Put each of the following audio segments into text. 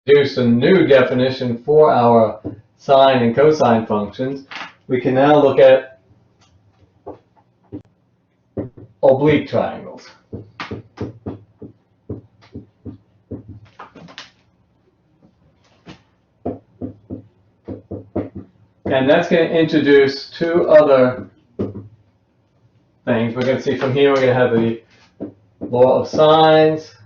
introduce a new definition for our sine and cosine functions. We can now look at oblique triangles. And that's going to introduce two other things. We're going to see from here, we're going to have the law of sines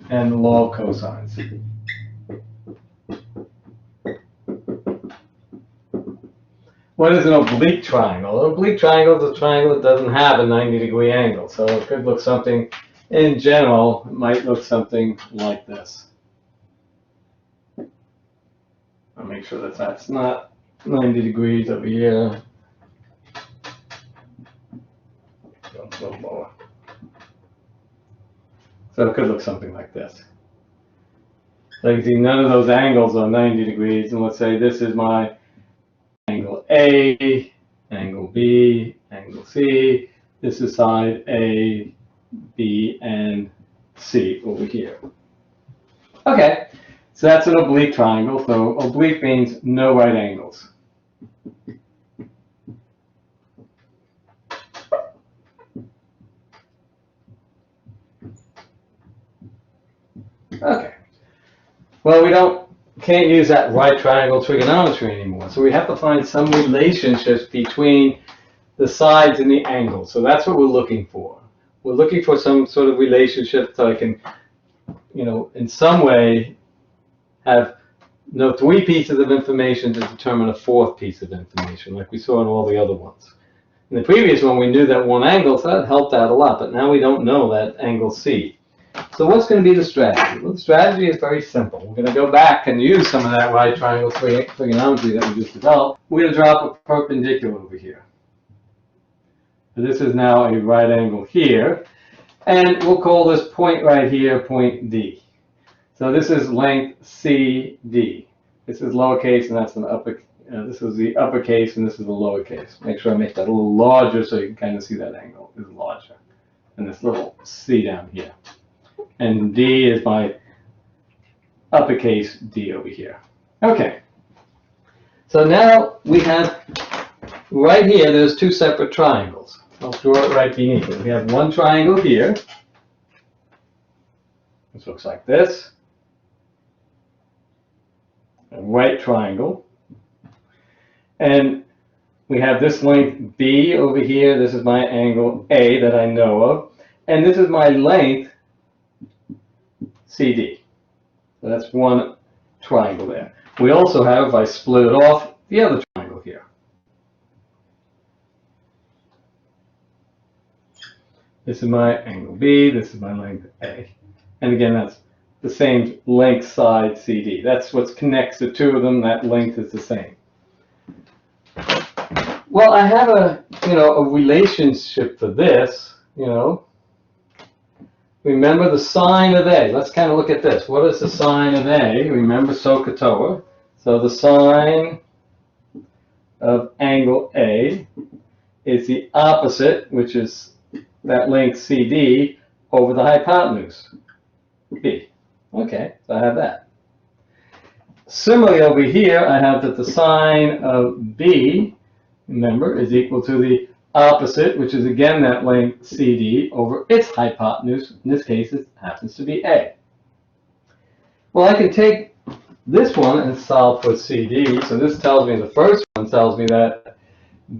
and the law of cosines. What is an oblique triangle? An oblique triangle is a triangle that doesn't have a 90-degree angle. So it could look something, in general, it might look something like this. I'll make sure that that's not 90 degrees over here. Go a little lower. So it could look something like this. So you can see none of those angles are 90 degrees. And let's say this is my angle A, angle B, angle C. This is side A, B, and C over here. Okay, so that's an oblique triangle. So oblique means no right angles. Okay. Well, we can't use that right triangle trigonometry anymore. So we have to find some relationships between the sides and the angles. So that's what we're looking for. We're looking for some sort of relationship so I can, in some way have three pieces of information to determine a fourth piece of information, like we saw in all the other ones. In the previous one, we knew that one angle, so that helped out a lot, but now we don't know that angle C. So what's going to be the strategy? Well, the strategy is very simple. We're going to go back and use some of that right triangle trigonometry that we just developed. We're going to drop a perpendicular over here. So this is now a right angle here. And we'll call this point right here point D. So this is length CD. This is lowercase and that's an upper. This is the uppercase and this is the lowercase. Make sure I make that a little larger so you can kind of see that angle is larger. And this little C down here. And D is my uppercase D over here. Okay. So now we have, right here, there's two separate triangles. I'll draw it right beneath it. We have one triangle here. This looks like this. A right triangle. And we have this length B over here. This is my angle A that I know of. And this is my length CD. So that's one triangle there. We also have, if I split it off, the other triangle here. This is my angle B, this is my length A. And again, that's the same length side CD. That's what connects the two of them. That length is the same. Well, I have a relationship for this, Remember the sine of A. Let's kind of look at this. What is the sine of A? Remember SOHCAHTOA. So the sine of angle A is the opposite, which is that length CD, over the hypotenuse, B. Okay, so I have that. Similarly over here, I have that the sine of B, remember, is equal to the opposite, which is again that length CD over its hypotenuse. In this case, it happens to be A. Well, I can take this one and solve for CD. So this tells me, the first one tells me that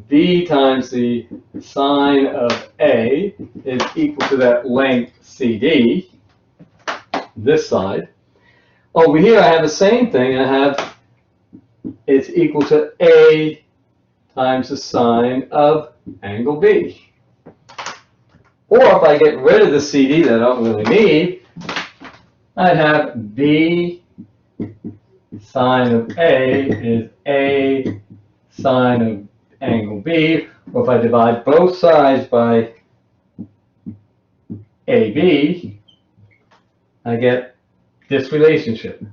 B times the sine of A is equal to that length CD, this side. Over here, I have the same thing. I have it's equal to A times the sine of angle B. Or if I get rid of the CD that I don't really need, I'd have B sine of A is A sine of angle B. Or if I divide both sides by AB, I get this relationship.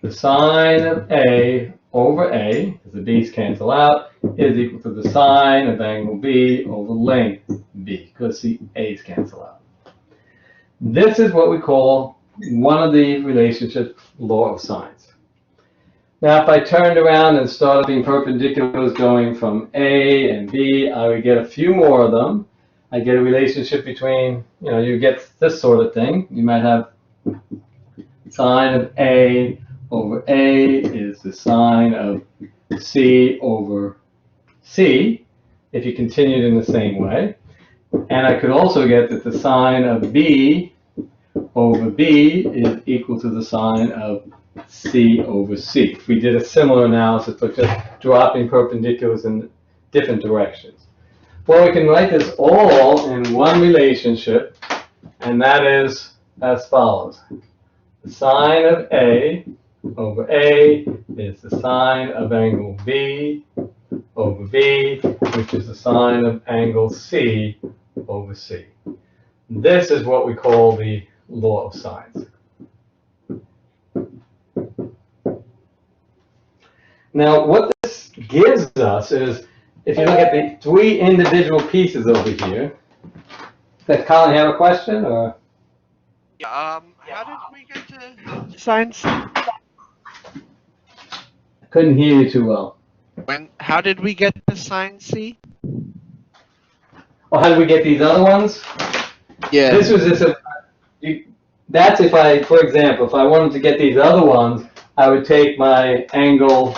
The sine of A over A, because the B's cancel out, is equal to the sine of angle B over length B, because the A's cancel out. This is what we call one of the relationship law of sines. Now, if I turned around and started being perpendiculars going from A and B, I would get a few more of them. I get a relationship between, you get this sort of thing. You might have sine of A over A is the sine of C over C, if you continued in the same way. And I could also get that the sine of B over B is equal to the sine of C over C. If we did a similar analysis, but just dropping perpendiculars in different directions. Well, we can write this all in one relationship, and that is as follows. The sine of A over A is the sine of angle B over B, which is the sine of angle C over C. This is what we call the law of sines. Now, what this gives us is, if you look at the three individual pieces over here, does Colin have a question, or? How did we get to sines? I couldn't hear you too well. How did we get to sine C? Oh, how did we get these other ones? Yeah. This was just that's if I, for example, if I wanted to get these other ones, I would take my angle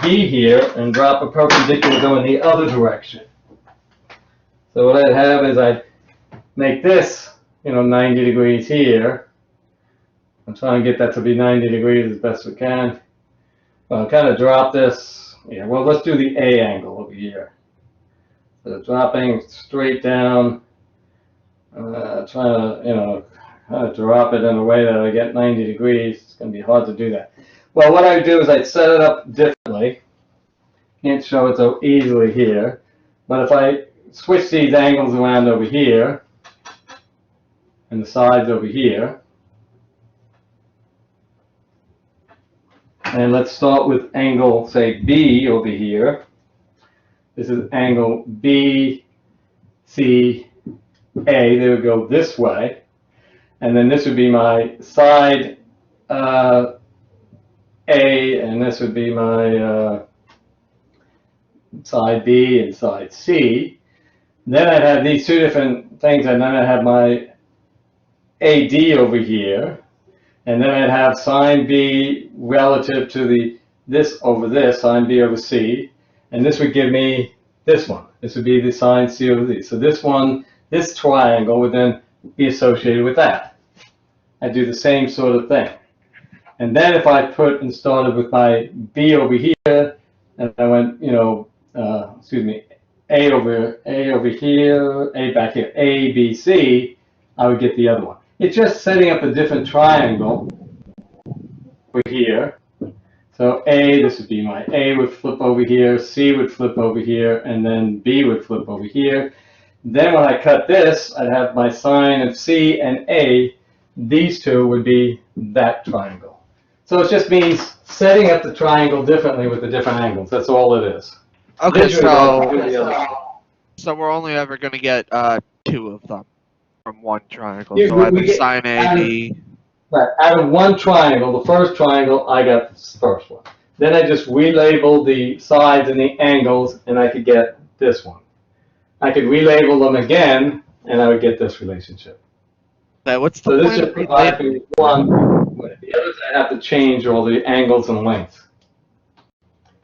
B here and drop a perpendicular going the other direction. So what I'd have is I'd make this, 90 degrees here. I'm trying to get that to be 90 degrees as best we can. Well, kind of drop this. Yeah, well, let's do the A angle over here. So dropping straight down, trying to, kind of drop it in a way that I get 90 degrees. It's going to be hard to do that. Well, what I would do is I'd set it up differently. Can't show it so easily here. But if I switch these angles around over here, and the sides over here, and let's start with angle, say, B over here. This is angle B, C, A. They would go this way. And then this would be my side A, and this would be my side B and side C. Then I'd have these two different things, and then I'd have my AD over here. And then I'd have sine B relative to this over this, sine B over C. And this would give me this one. This would be the sine C over Z. So this triangle would then be associated with that. I do the same sort of thing. And then if I started with my B over here, and I went, A over here, A back here, A, B, C, I would get the other one. It's just setting up a different triangle over here. So A, this would be my A would flip over here, C would flip over here, and then B would flip over here. Then when I cut this, I'd have my sine of C and A. These two would be that triangle. So it just means setting up the triangle differently with the different angles. That's all it is. Okay, so we're only ever going to get two of them from one triangle. So either sine AB. Right, out of one triangle, the first triangle, I got the first one. Then I just relabeled the sides and the angles, and I could get this one. I could relabel them again, and I would get this relationship. Okay, what's the point of relabeling one? The others, I have to change all the angles and lengths.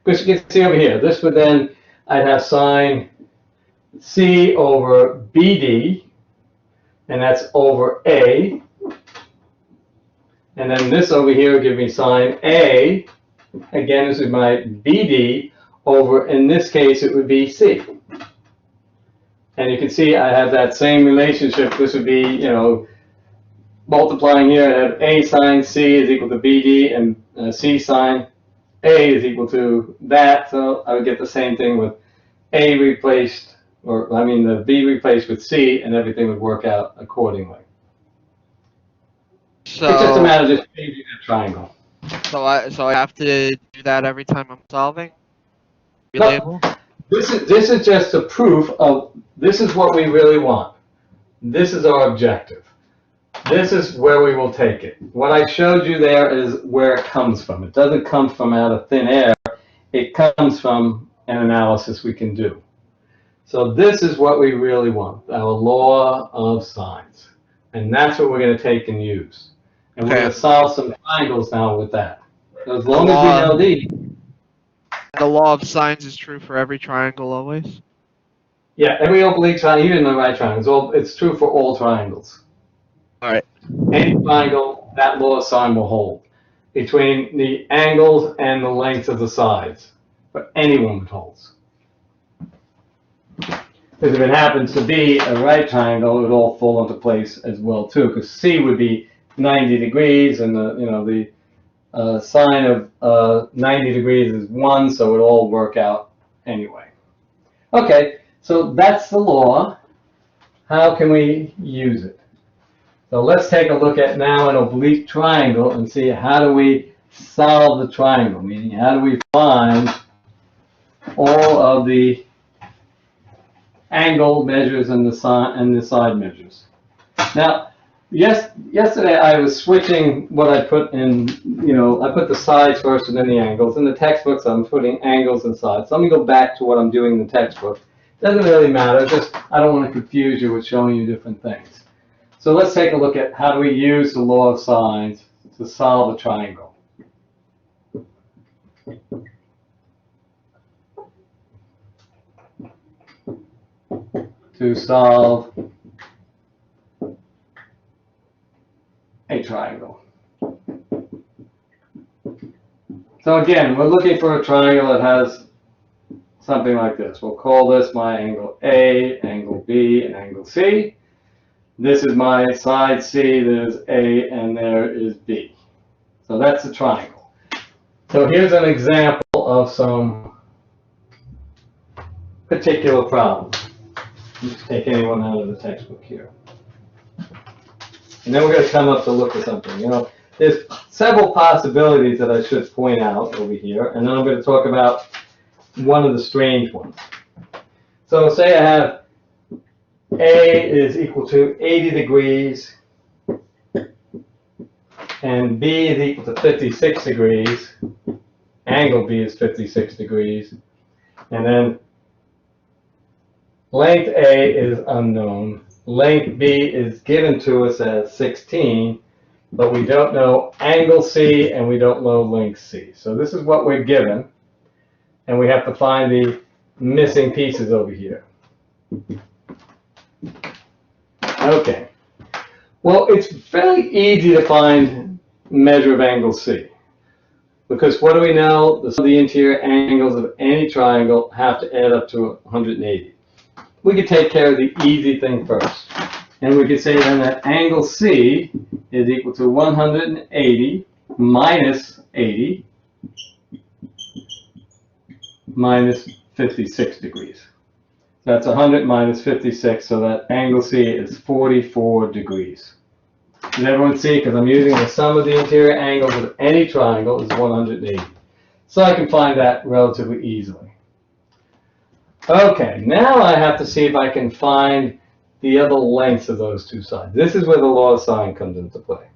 Because you can see over here, this would then, I'd have sine C over BD, and that's over A. And then this over here would give me sine A. Again, this is my BD over, in this case, it would be C. And you can see I have that same relationship. This would be, multiplying here, I have A sine C is equal to BD, and C sine A is equal to that. So I would get the same thing with A replaced, the B replaced with C, and everything would work out accordingly. So it's just a matter of just changing that triangle. So I have to do that every time I'm solving? Relabel? No, this is just a proof of, this is what we really want. This is our objective. this is where we will take it. What I showed you there is where it comes from. It doesn't come from out of thin air. It comes from an analysis we can do. So this is what we really want, our law of sines. And that's what we're going to take and use. And we're going to solve some triangles now with that. So as long as we know these. The law of sines is true for every triangle always? Yeah, every oblique triangle, even the right triangle, it's true for all triangles. All right. Any triangle, that law of sine will hold between the angles and the lengths of the sides. For anyone it holds. Because if it happens to be a right triangle, it would all fall into place as well too. Because C would be 90 degrees, and the sine of 90 degrees is 1, so it all work out anyway. Okay, so that's the law. How can we use it? So let's take a look at now an oblique triangle and see how do we solve the triangle, meaning how do we find all of the angle measures and the side measures. Now, yesterday I was switching what I put in, I put the sides first and then the angles. In the textbooks I'm putting angles and sides. So let me go back to what I'm doing in the textbook. Doesn't really matter, just I don't want to confuse you with showing you different things. So let's take a look at how do we use the law of sines to solve a triangle. To solve a triangle. So again, we're looking for a triangle that has something like this. We'll call this my angle A, angle B, and angle C. This is my side C, there's A, and there is B. So that's a triangle. So here's an example of some particular problem. Just take anyone out of the textbook here. And then we're going to come up to look at something. There's several possibilities that I should point out over here, and then I'm going to talk about one of the strange ones. So say I have A is equal to 80 degrees, and B is equal to 56 degrees. Angle B is 56 degrees. And then length A is unknown. Length B is given to us as 16, but we don't know angle C and we don't know length C. So this is what we're given, and we have to find the missing pieces over here. Okay. Well, it's fairly easy to find measure of angle C, because what do we know? The interior angles of any triangle have to add up to 180. We could take care of the easy thing first. And we could say then that angle C is equal to 180 minus 80 minus 56 degrees. That's 100 minus 56, so that angle C is 44 degrees. Does everyone see? Because I'm using the sum of the interior angles of any triangle is 180. So I can find that relatively easily. Okay, now I have to see if I can find the other lengths of those two sides. This is where the law of sine comes into play.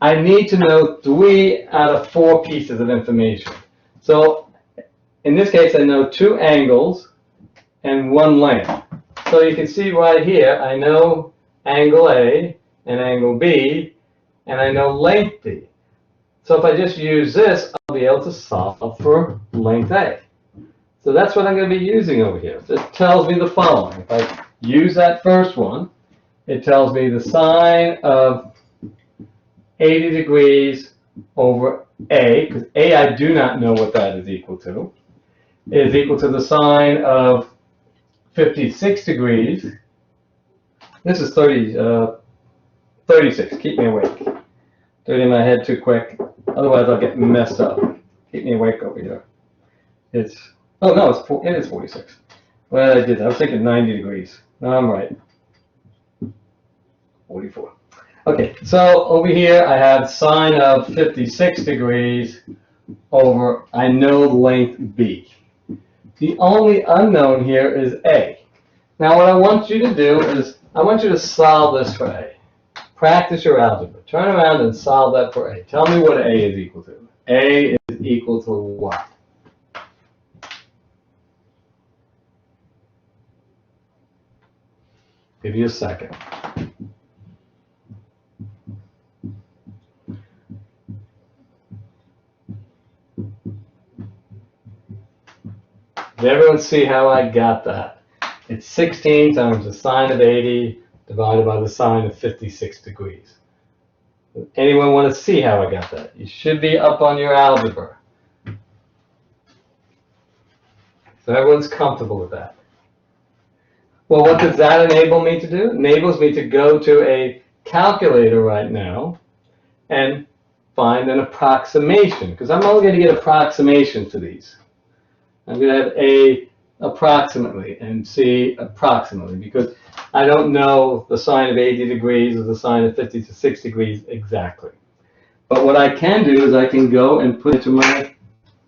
I need to know 3 out of 4 pieces of information. So in this case, I know 2 angles and 1 length. So you can see right here, I know angle A and angle B, and I know length B. So if I just use this, I'll be able to solve for length A. So that's what I'm going to be using over here. It tells me the following. If I use that first one, it tells me the sine of 80 degrees over A, because A I do not know what that is equal to, is equal to the sine of 56 degrees. This is 36. Keep me awake. Do it in my head too quick. Otherwise I'll get messed up. Keep me awake over here. Oh no, it is 46. Well, I did. I was thinking 90 degrees. No, I'm right. 44. Okay, so over here I have sine of 56 degrees over, I know length B. The only unknown here is A. Now what I want you to do is I want you to solve this for A. Practice your algebra. Turn around and solve that for A. Tell me what A is equal to. A is equal to what? Give you a second. Did everyone see how I got that? It's 16 times the sine of 80 divided by the sine of 56 degrees. Does anyone want to see how I got that? You should be up on your algebra. So everyone's comfortable with that. Well, what does that enable me to do? It enables me to go to a calculator right now and find an approximation, because I'm only going to get approximations to these. I'm going to have A approximately and C approximately, because I don't know the sine of 80 degrees or the sine of 56 degrees exactly. But what I can do is I can go and put it to my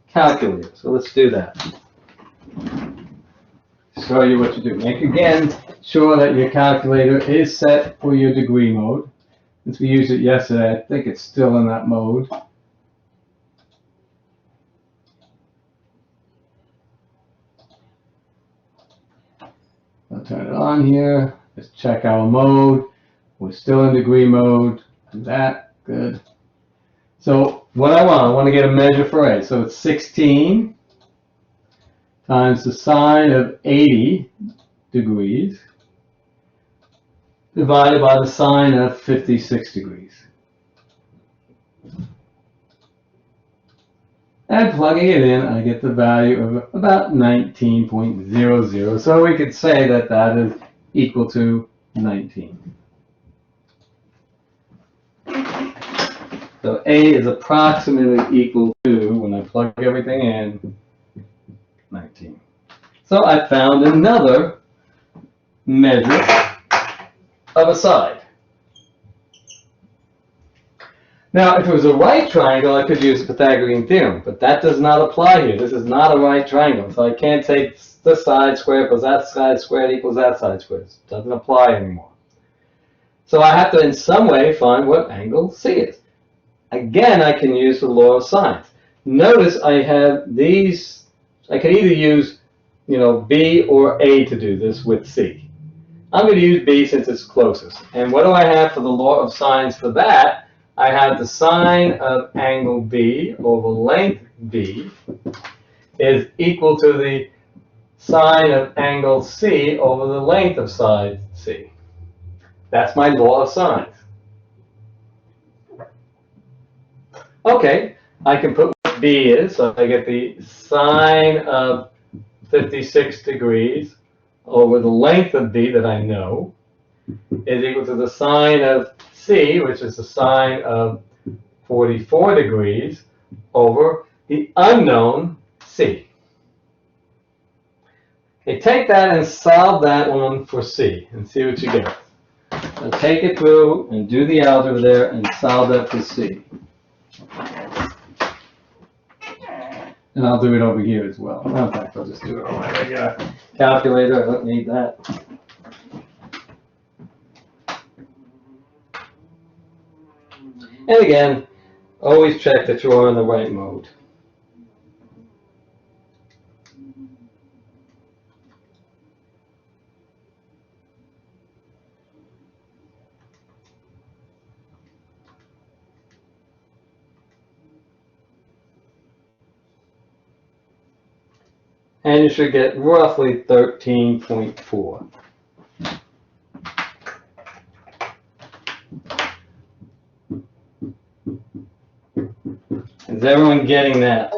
calculator. So let's do that. Show you what to do. Make again sure that your calculator is set for your degree mode. Since we used it yesterday, I think it's still in that mode. I'll turn it on here. Let's check our mode. We're still in degree mode. Do that. Good. So what I want to get a measure for A. So it's 16 times the sine of 80 degrees divided by the sine of 56 degrees. And plugging it in, I get the value of about 19.00. So we could say that that is equal to 19. So A is approximately equal to, when I plug everything in, 19. So I found another measure of a side. Now, if it was a right triangle, I could use the Pythagorean theorem, but that does not apply here. This is not a right triangle, so I can't take this side squared plus that side squared equals that side squared. It doesn't apply anymore. So I have to, in some way, find what angle C is. Again, I can use the law of sines. Notice I have these. I can either use, B or A to do this with C. I'm going to use B since it's closest. And what do I have for the law of sines for that? I have the sine of angle B over length B is equal to the sine of angle C over the length of side C. That's my law of sines. Okay, I can put what B is, so I get the sine of 56 degrees over the length of B that I know is equal to the sine of C, which is the sine of 44 degrees over the unknown C. Okay, take that and solve that one for C and see what you get. So take it through and do the algebra there and solve that for C. And I'll do it over here as well. In fact, I'll just do it on my regular calculator. I don't need that. And again, always check that you're in the right mode. And you should get roughly 13.4. Is everyone getting that?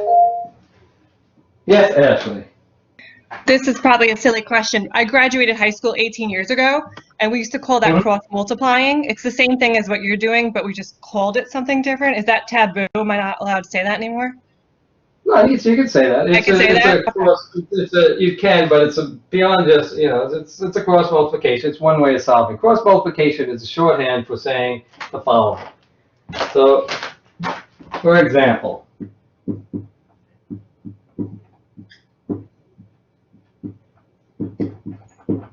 Yes, Ashley. This is probably a silly question. I graduated high school 18 years ago, and we used to call that cross multiplying. It's the same thing as what you're doing, but we just called it something different. Is that taboo? Am I not allowed to say that anymore? No, you can say that. I can say that? You can, but it's beyond just, it's a cross multiplication. It's one way of solving. Cross multiplication is a shorthand for saying the following. So, for example,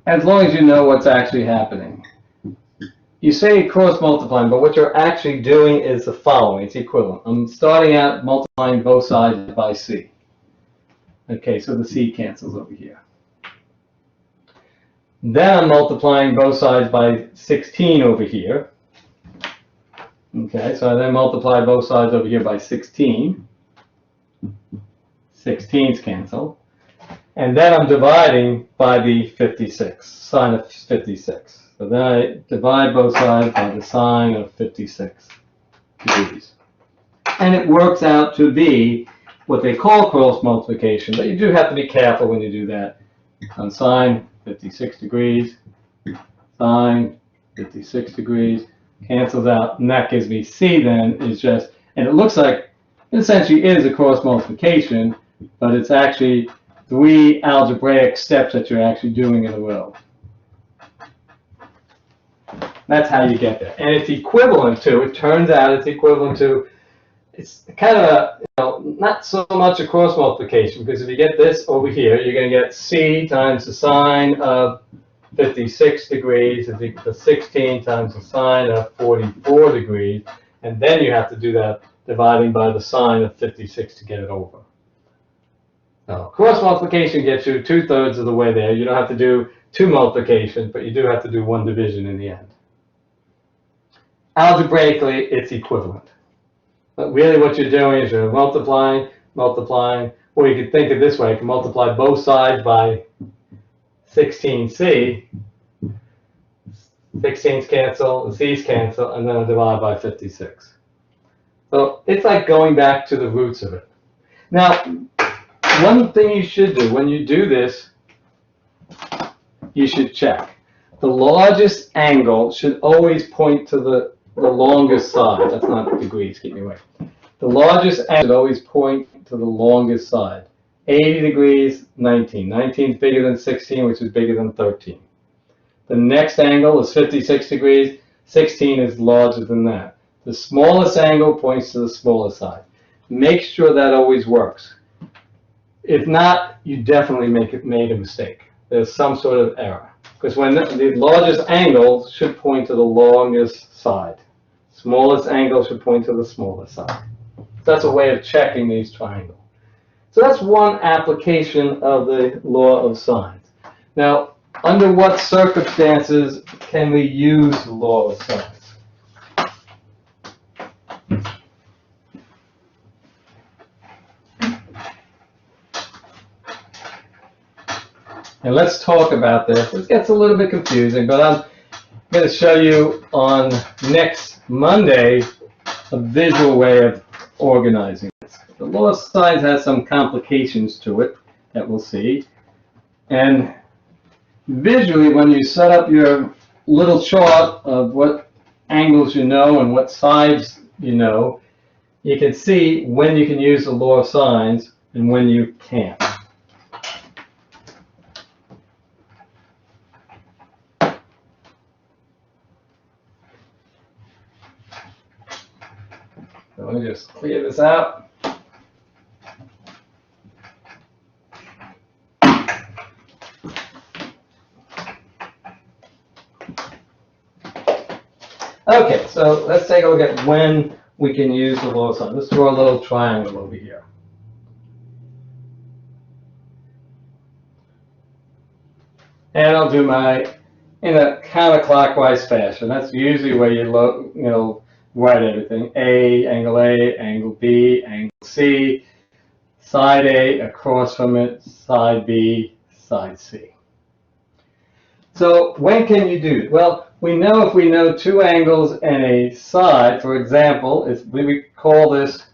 as long as you know what's actually happening. you say cross multiplying, but what you're actually doing is the following. It's equivalent. I'm starting out multiplying both sides by c. Okay, so the c cancels over here. Then I'm multiplying both sides by 16 over here. Okay, so I then multiply both sides over here by 16. 16's cancel. And then I'm dividing by the 56, sine of 56. So then I divide both sides by the sine of 56 degrees. And it works out to be what they call cross multiplication, but you do have to be careful when you do that. On sine 56 degrees, sine 56 degrees, cancels out, and that gives me c then is just, and it looks like it essentially is a cross multiplication, but it's actually 3 algebraic steps that you're actually doing in a row. That's how you get there. And it's equivalent to, it turns out it's equivalent to, it's kind of a, not so much a cross multiplication, because if you get this over here, you're going to get c times the sine of 56 degrees is equal to 16 times the sine of 44 degrees, and then you have to do that dividing by the sine of 56 to get it over. Now, cross multiplication gets you 2/3 of the way there. You don't have to do 2 multiplications, but you do have to do 1 division in the end. Algebraically, it's equivalent. But really what you're doing is you're multiplying, multiplying, or you could think of it this way, you can multiply both sides by 16c, 16's cancel, the c's cancel, and then I divide by 56. So it's like going back to the roots of it. Now, one thing you should do when you do this, you should check. The largest angle should always point to the longest side. That's not degrees, keep me away. The largest angle should always point to the longest side. 80 degrees, 19. 19 is bigger than 16, which is bigger than 13. The next angle is 56 degrees. 16 is larger than that. The smallest angle points to the smallest side. Make sure that always works. If not, you definitely made a mistake. There's some sort of error. Because when the largest angle should point to the longest side. Smallest angle should point to the smallest side. That's a way of checking these triangles. So that's one application of the law of sines. Now, under what circumstances can we use the law of sines? And let's talk about this. It gets a little bit confusing, but I'm going to show you on next Monday a visual way of organizing this. The law of sines has some complications to it that we'll see. And visually, when you set up your little chart of what angles you know and what sides you know, you can see when you can use the law of sines and when you can't. So let me just clear this out. Okay, so let's take a look at when we can use the law of sines. Let's draw a little triangle over here. And I'll do my in a counterclockwise fashion. That's usually where you write everything. Angle B, angle C, side A, across from it, side B, side C. So when can you do it? Well, we know if we know 2 angles and a side, for example, if we call this,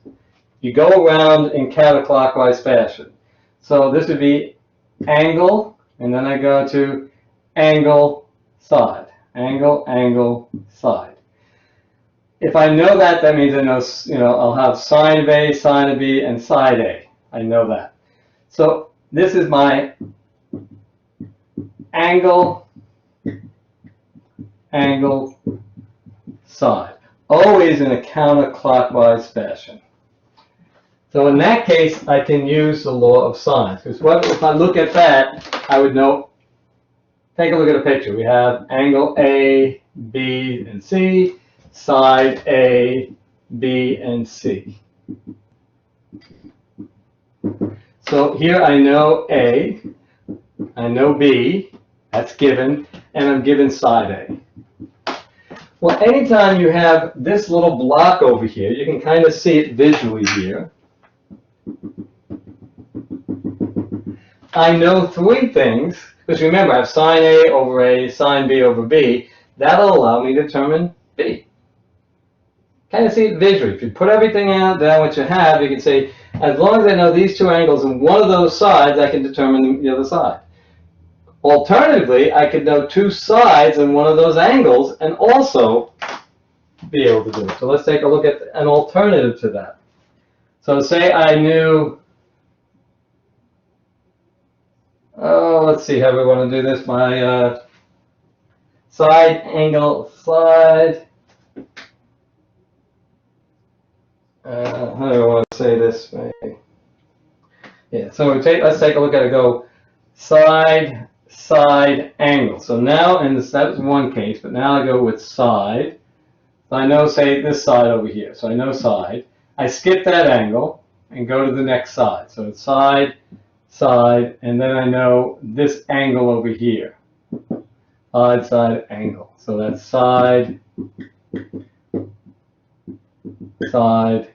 you go around in counterclockwise fashion. So this would be angle, and then I go to angle, side. Angle, angle, side. If I know that, that means I know, I'll have sine of A, sine of B, and side A. I know that. So this is my angle, angle, side. Always in a counterclockwise fashion. So in that case, I can use the law of sines. Because if I look at that, I would know take a look at a picture. We have angle A, B, and C, side A, B, and C. So here I know A, I know B, that's given, and I'm given side A. Well, anytime you have this little block over here, you can kind of see it visually here. I know three things, because remember, I have sine A over A, sine B over B. That'll allow me to determine B. Kind of see it visually. If you put everything out down what you have, you can say, as long as I know these two angles and one of those sides, I can determine the other side. Alternatively, I could know two sides and one of those angles and also be able to do it. So let's take a look at an alternative to that. So say I knew, let's see how we want to do this. My side angle, side, how do I want to say this? Yeah, so let's take a look at it. Go side, side angle. So now, and that was one case, but now I go with side. So I know, say, this side over here. So I know side. I skip that angle and go to the next side. So it's side, side, and then I know this angle over here. Side, side, angle. So that's side, side,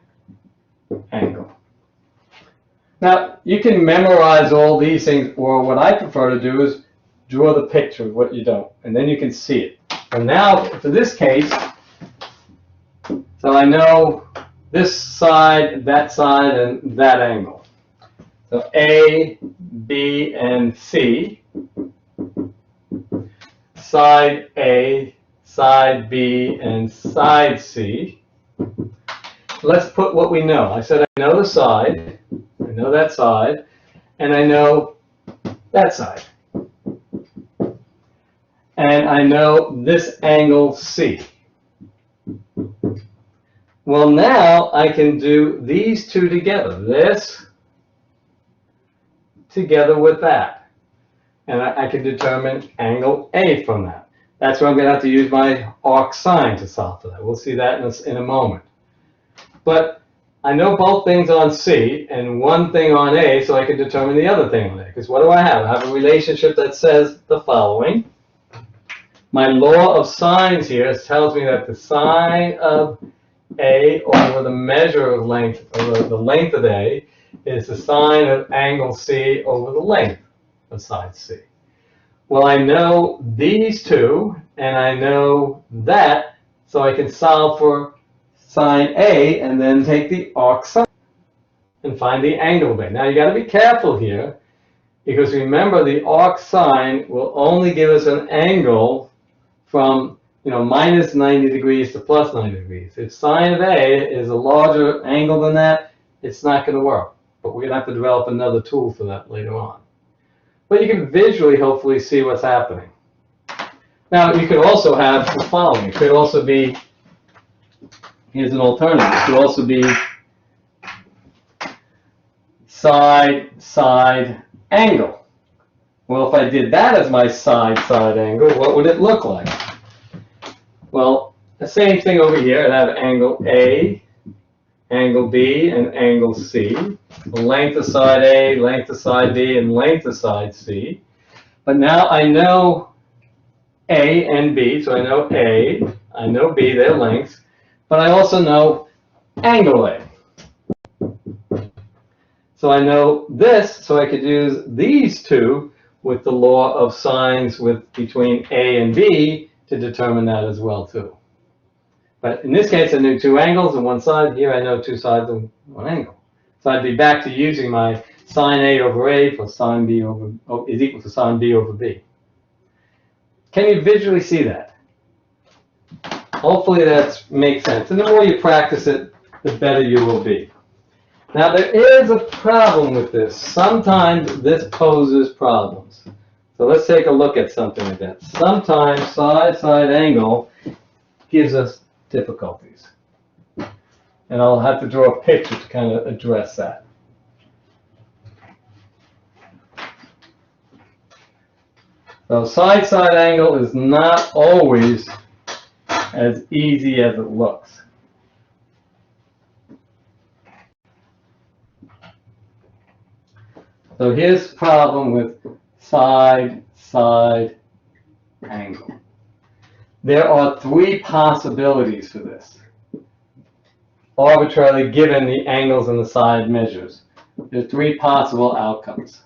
angle. Now, you can memorize all these things, or what I prefer to do is draw the picture of what you don't, and then you can see it. And now, for this case, so I know this side, and that angle. So A, B, and C. Side A, side B, and side C. Let's put what we know. I said I know the side, I know that side, and I know that side. And I know this angle C. Well, now I can do these two together, this together with that. And I can determine angle A from that. That's where I'm going to have to use my arc sine to solve for that. We'll see that in a moment. But I know both things on C and one thing on A, so I can determine the other thing on A. Because what do I have? I have a relationship that says the following. My law of sines here tells me that the sine of A over the measure of length, or the length of A, is the sine of angle C over the length of side C. Well, I know these two, and I know that, so I can solve for sine A and then take the arc sine and find the angle of A. Now, you got to be careful here, because remember, the arc sine will only give us an angle from minus 90 degrees to plus 90 degrees. If sine of A is a larger angle than that, it's not going to work. But we're going to have to develop another tool for that later on. But you can visually, hopefully, see what's happening. Now, you could also have the following. It could also be, here's an alternative. It could also be side, side, angle. Well, if I did that as my side, side angle, what would it look like? Well, the same thing over here. I'd have angle A, angle B, and angle C. The length of side A, length of side B, and length of side C. But now I know A and B, so I know A, I know B, their lengths, but I also know angle A. So I know this, so I could use these two with the law of sines between A and B to determine that as well too. But in this case, I knew two angles on one side. Here I know two sides and one angle. So I'd be back to using my sine A over A plus sine B is equal to sine B over B. Can you visually see that? Hopefully that makes sense. And the more you practice it, the better you will be. Now there is a problem with this. Sometimes this poses problems. So let's take a look at something like that. Sometimes side-side angle gives us difficulties. And I'll have to draw a picture to kind of address that. So side-side angle is not always as easy as it looks. So here's the problem with side-side angle. There are three possibilities for this, arbitrarily given the angles and the side measures. There are three possible outcomes.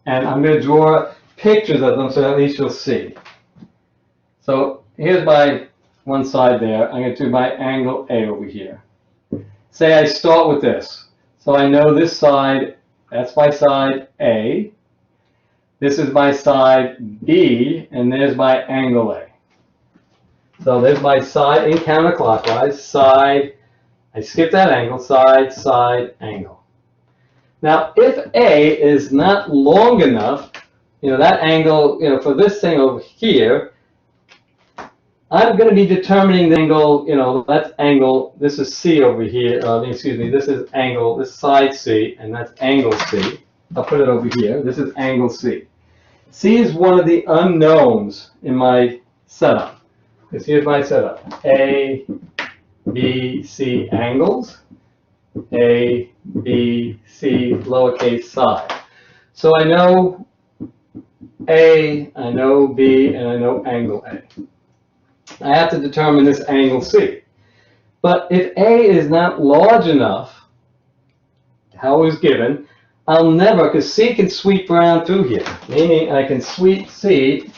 And I'm going to draw pictures of them so at least you'll see. So here's my one side there. I'm going to do my angle A over here. Say I start with this. So I know this side, that's my side A. This is my side B, and there's my angle A. So there's my side in counterclockwise, side, I skip that angle, side, side, angle. Now, if A is not long enough, that angle, for this thing over here, I'm going to be determining the angle, that's angle, this is C over here, excuse me, this is angle, this is side C, and that's angle C. I'll put it over here. This is angle C. C is one of the unknowns in my setup. Because here's my setup. A, B, C angles. A, B, C, lowercase side. So I know A, I know B, and I know angle A. I have to determine this angle C. But if A is not large enough, how it was given, I'll never, because C can sweep around through here, meaning I can sweep C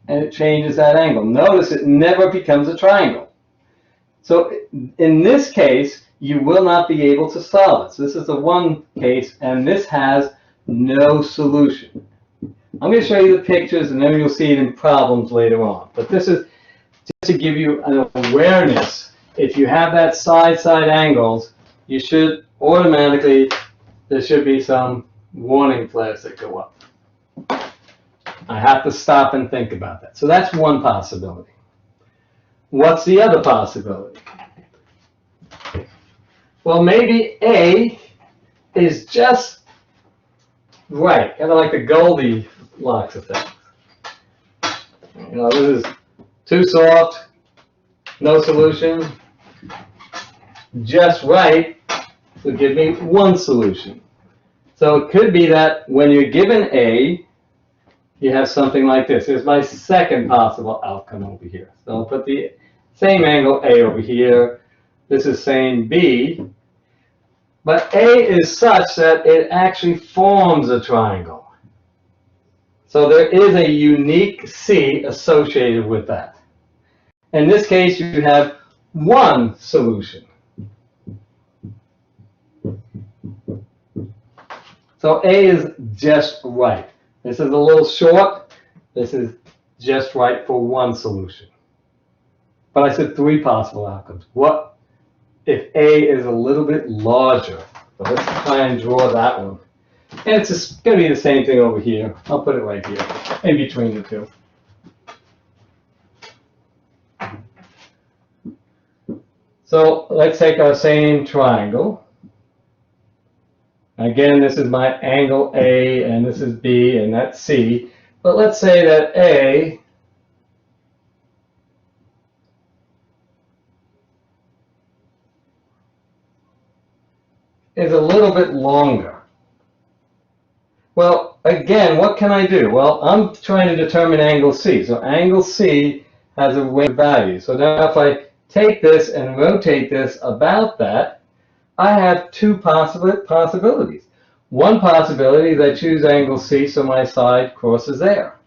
and it changes that angle. Notice it never becomes a triangle. So in this case, you will not be able to solve it. So this is the one case, and this has no solution. I'm going to show you the pictures, and then you'll see it in problems later on. But this is just to give you an awareness. If you have that side-side angles, you should automatically, there should be some warning flares that go up. I have to stop and think about that. So that's one possibility. What's the other possibility? Well, maybe A is just right, kind of like the Goldilocks effect. This is too soft, no solution. Just right would give me one solution. So it could be that when you're given A, you have something like this. Here's my second possible outcome over here. So I'll put the same angle A over here. This is same B. But A is such that it actually forms a triangle. So there is a unique C associated with that. In this case, you have one solution. So A is just right. This is a little short. This is just right for one solution. But I said three possible outcomes. What if A is a little bit larger? So let's try and draw that one. And it's just going to be the same thing over here. I'll put it right here, in between the two. So let's take our same triangle. Again, this is my angle A, and this is B, and that's C. But let's say that A is a little bit longer. Well, again, what can I do? Well, I'm trying to determine angle C. So angle C has a weight value. So now if I take this and rotate this about that, I have two possibilities. One possibility is I choose angle C so my side crosses there.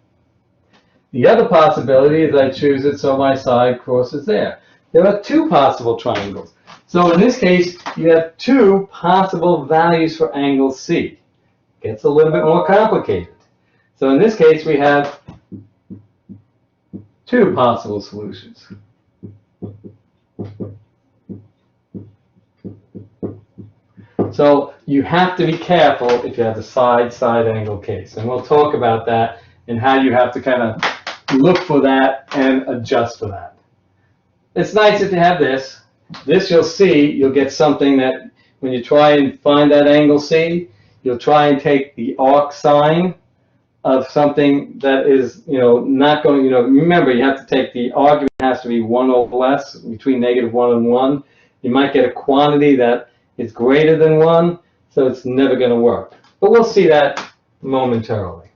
The other possibility is I choose it so my side crosses there. There are two possible triangles. So in this case, you have two possible values for angle C. Gets a little bit more complicated. So in this case, we have two possible solutions. So you have to be careful if you have the side-side angle case. And we'll talk about that and how you have to kind of look for that and adjust for that. It's nice if you have this. This you'll see, you'll get something that when you try and find that angle C, you'll try and take the arc sine of something that is, not going, remember you have to take the argument has to be 1 or less, between -1 and 1. You might get a quantity that is greater than 1, so it's never going to work. But we'll see that momentarily.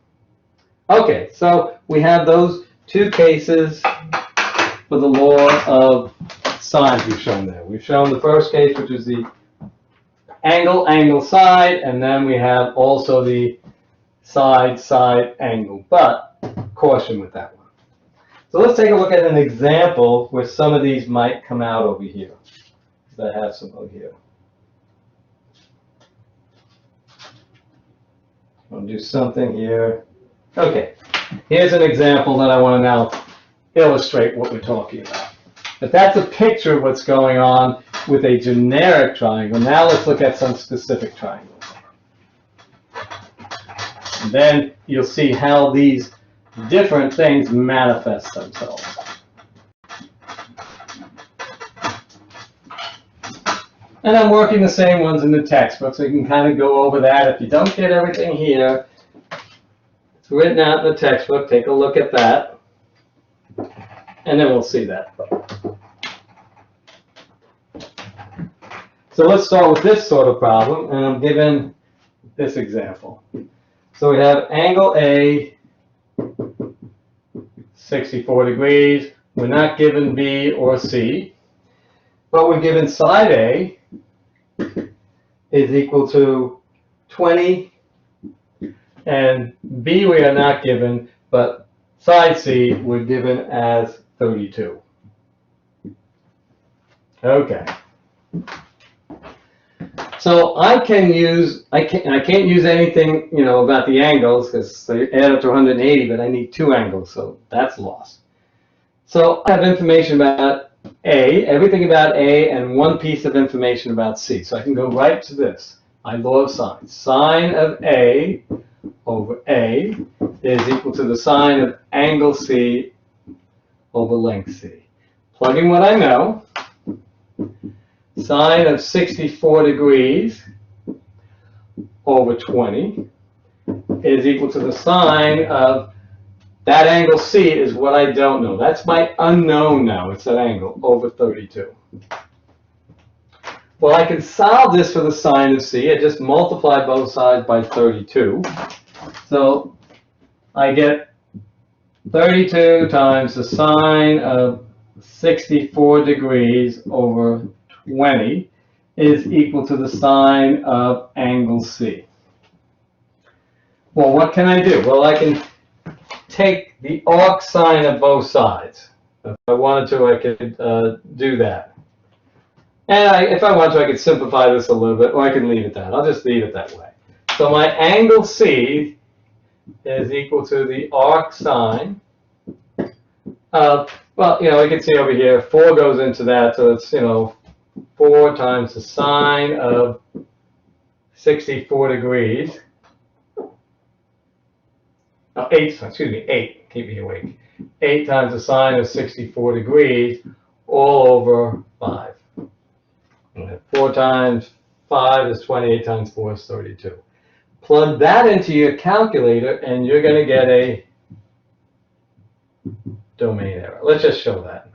Okay, so we have those two cases for the law of sines we've shown there. We've shown the first case, which is the angle, side, and then we have also the side, angle. But caution with that one. So let's take a look at an example where some of these might come out over here. I have some over here. I'll do something here. Okay, here's an example that I want to now illustrate what we're talking about. But that's a picture of what's going on with a generic triangle. Now let's look at some specific triangles. And then you'll see how these different things manifest themselves. And I'm working the same ones in the textbook, so you can kind of go over that. If you don't get everything here, it's written out in the textbook. Take a look at that, and then we'll see that. So let's start with this sort of problem, and I'm given this example. So we have angle A, 64 degrees. We're not given B or C, but we're given side A is equal to 20, and B we are not given, but side C we're given as 32. Okay. So I can't use anything, about the angles because they add up to 180, but I need two angles, so that's lost. So I have information about A, everything about A, and one piece of information about C. So I can go right to this, my law of sines. Sine of A over A is equal to the sine of angle C over length C. Plugging what I know, sine of 64 degrees over 20 is equal to the sine of that angle C is what I don't know. That's my unknown now. It's that angle over 32. Well, I can solve this for the sine of C. I just multiply both sides by 32. So I get 32 times the sine of 64 degrees over 20 is equal to the sine of angle C. Well, what can I do? Well, I can take the arc sine of both sides. If I wanted to, I could do that. And if I wanted to, I could simplify this a little bit, or I can leave it that. I'll just leave it that way. So my angle C is equal to the arc sine of, well, you can see over here, 4 goes into that, so it's, 4 times the sine of 64 degrees. Oh, 8, keep me awake. 8 times the sine of 64 degrees, all over 5. 4 times 5 is 28 times 4 is 32. Plug that into your calculator, and you're going to get a domain error. Let's just show that.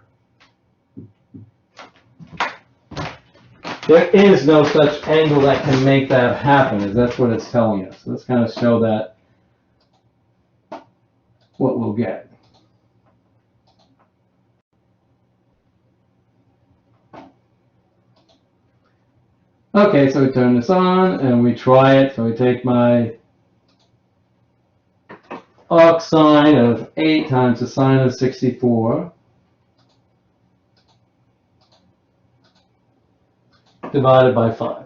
There is no such angle that can make that happen, as that's what it's telling us. Let's kind of show that what we'll get. Okay, so we turn this on and we try it. So we take my arc sine of 8 times the sine of 64 divided by 5.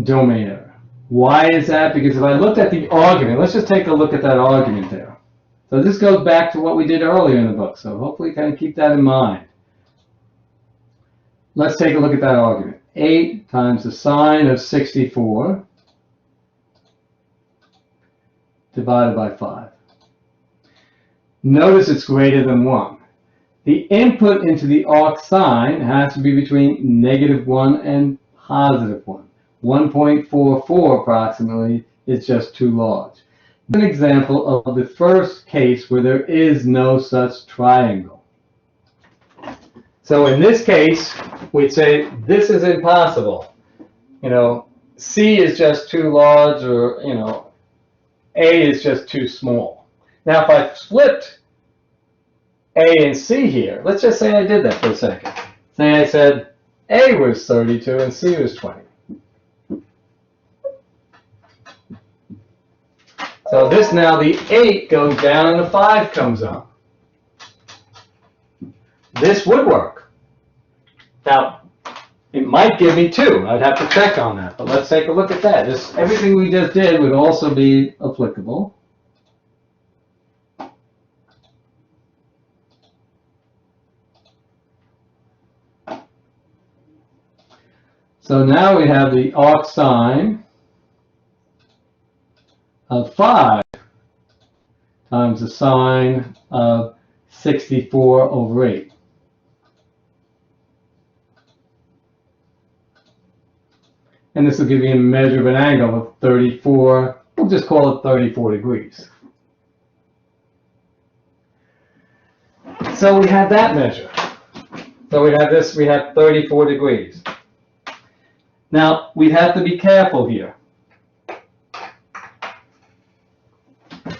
Domain error. Why is that? Because if I looked at the argument, let's just take a look at that argument there. So this goes back to what we did earlier in the book, so hopefully kind of keep that in mind. Let's take a look at that argument. 8 times the sine of 64 divided by 5. Notice it's greater than 1. the input into the arc sine has to be between -1 and +1. 1.44 approximately is just too large. An example of the first case where there is no such triangle. So in this case, we'd say this is impossible. C is just too large, or, A is just too small. Now, if I flipped A and C here, let's just say I did that for a second. Say I said A was 32 and C was 20. So this now, the 8 goes down and the 5 comes up. This would work. Now, it might give me 2. I'd have to check on that, but let's take a look at that. Everything we just did would also be applicable. So now we have the arc sine of 5 times the sine of 64/8. And this will give you a measure of an angle of 34, we'll just call it 34 degrees. So we have that measure. So we have this, we have 34 degrees. Now, we have to be careful here.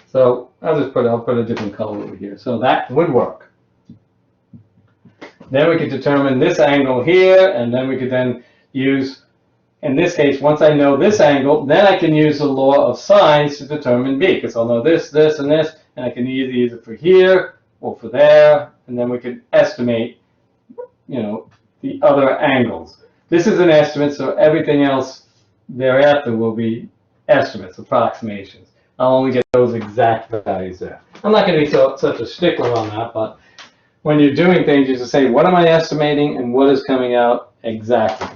So I'll put a different color over here. So that would work. Then we could determine this angle here, and then we could then use, in this case, once I know this angle, then I can use the law of sines to determine B, because I'll know this, this, and this, and I can either use it for here or for there, and then we could estimate, the other angles. This is an estimate, so everything else thereafter will be estimates, approximations. I'll only get those exact values there. I'm not going to be such a stickler on that, but when you're doing things, you just say, what am I estimating and what is coming out exactly?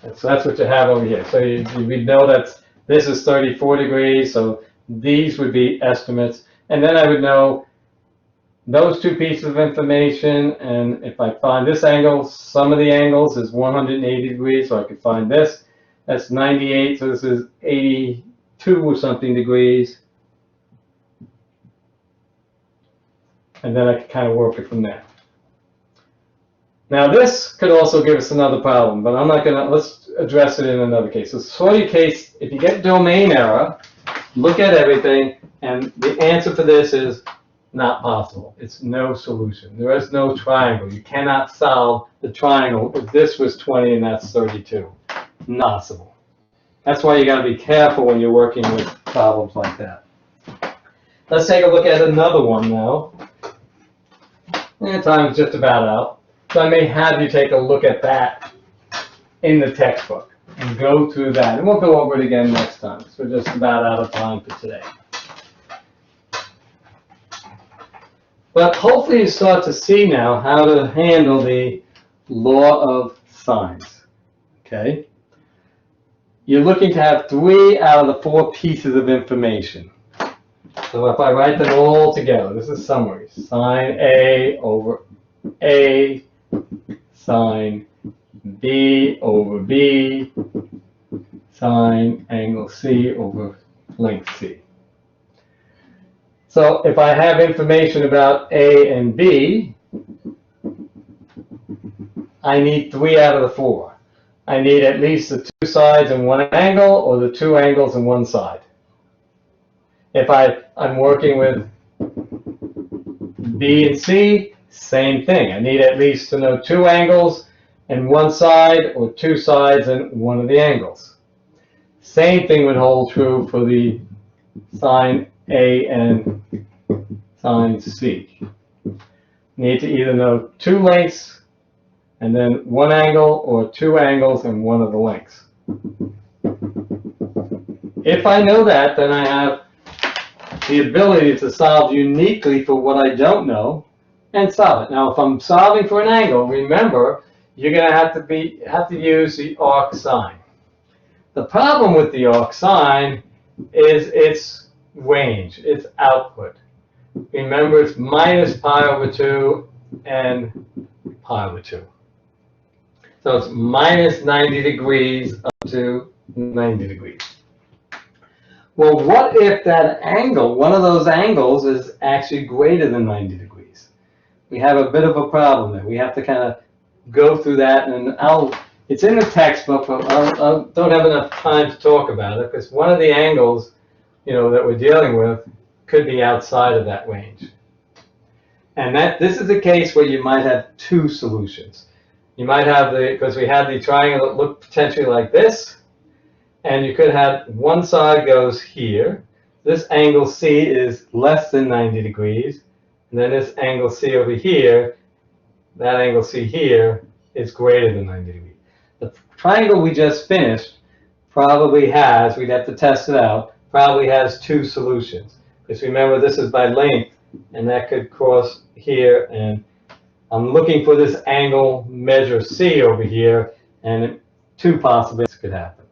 And so that's what you have over here. So we know that this is 34 degrees, so these would be estimates. And then I would know those two pieces of information, and if I find this angle, sum of the angles is 180 degrees, so I could find this. That's 98, so this is 82 or something degrees. And then I could kind of work it from there. Now this could also give us another problem, but I'm not going to, let's address it in another case. So for your case, if you get domain error, look at everything, and the answer for this is not possible. It's no solution. There is no triangle. You cannot solve the triangle if this was 20 and that's 32. Not possible. That's why you got to be careful when you're working with problems like that. Let's take a look at another one now. And time's just about out. So I may have you take a look at that in the textbook and go through that. And we'll go over it again next time. So we're just about out of time for today. But hopefully you start to see now how to handle the law of sines. Okay? You're looking to have 3 out of the 4 pieces of information. So if I write them all together, this is summary. Sine A over A, sine B over B, sine angle C over length C. So if I have information about A and B, I need 3 out of the 4. I need at least the 2 sides and 1 angle, or the 2 angles and 1 side. If I'm working with B and C, same thing. I need at least to know 2 angles and 1 side, or 2 sides and 1 of the angles. Same thing would hold true for the sine A and sine C. Need to either know 2 lengths and then 1 angle, or 2 angles and 1 of the lengths. If I know that, then I have the ability to solve uniquely for what I don't know and solve it. Now, if I'm solving for an angle, remember, you're going to have to use the arc sine. The problem with the arc sine is it's range, its output. Remember, it's minus pi over 2 and pi over 2. So it's minus 90 degrees up to 90 degrees. Well, what if that angle, one of those angles, is actually greater than 90 degrees? We have a bit of a problem there. We have to kind of go through that, and it's in the textbook, but I don't have enough time to talk about it, because one of the angles, that we're dealing with could be outside of that range. And this is a case where you might have two solutions. You might have because we had the triangle that looked potentially like this, and you could have one side goes here. This angle C is less than 90 degrees, and then this angle C over here, that angle C here, is greater than 90 degrees. The triangle we just finished probably has, we'd have to test it out, probably has two solutions. Because remember, this is by length, and that could cross here, and I'm looking for this angle measure C over here, and two possibilities could happen.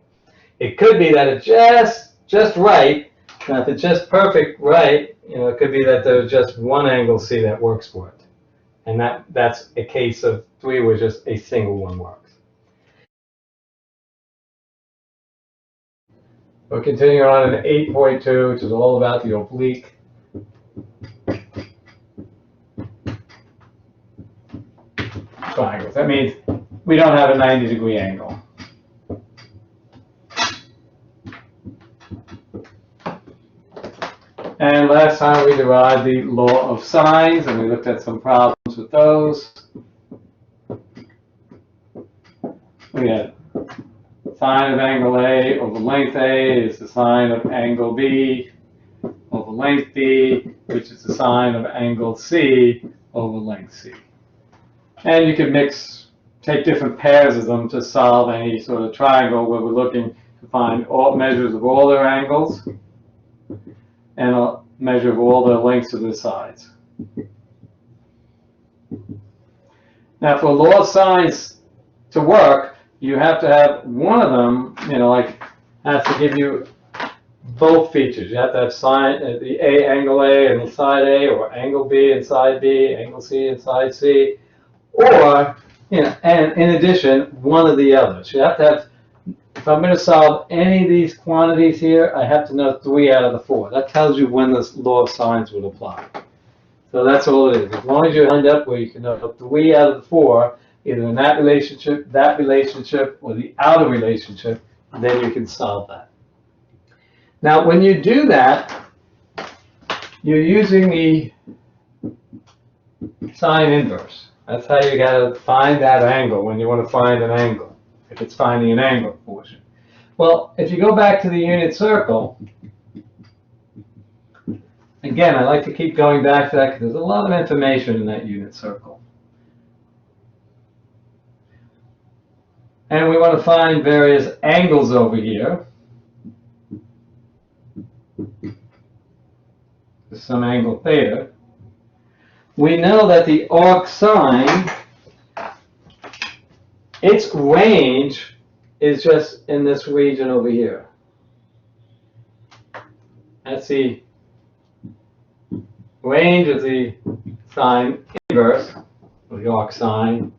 It could be that it's just right. Now, if it's just perfect right, it could be that there's just one angle C that works for it. And that's a case of 3 where just a single one works. We'll continue on in 8.2, which is all about the oblique triangles. That means we don't have a 90-degree angle. And last time we derived the law of sines, and we looked at some problems with those. We had sine of angle A over length A is the sine of angle B over length B, which is the sine of angle C over length C. And you can take different pairs of them to solve any sort of triangle where we're looking to find all measures of all their angles and a measure of all the lengths of the sides. Now, for law of sines to work, you have to have one of them, has to give you both features. You have to have sine, the angle A and side A, or angle B and side B, angle C and side C, or, and in addition, one of the others. You have to have, if I'm going to solve any of these quantities here, I have to know 3 out of the 4. That tells you when this law of sines would apply. So that's all it is. As long as you end up where you can know 3 out of the 4, either in that relationship, or the outer relationship, then you can solve that. Now, when you do that, you're using the sine inverse. That's how you got to find that angle when you want to find an angle, if it's finding an angle portion. Well, if you go back to the unit circle, again, I like to keep going back to that because there's a lot of information in that unit circle. And we want to find various angles over here. There's some angle theta. We know that the arc sine, its range is just in this region over here. That's the range of the sine inverse, or the arc sine.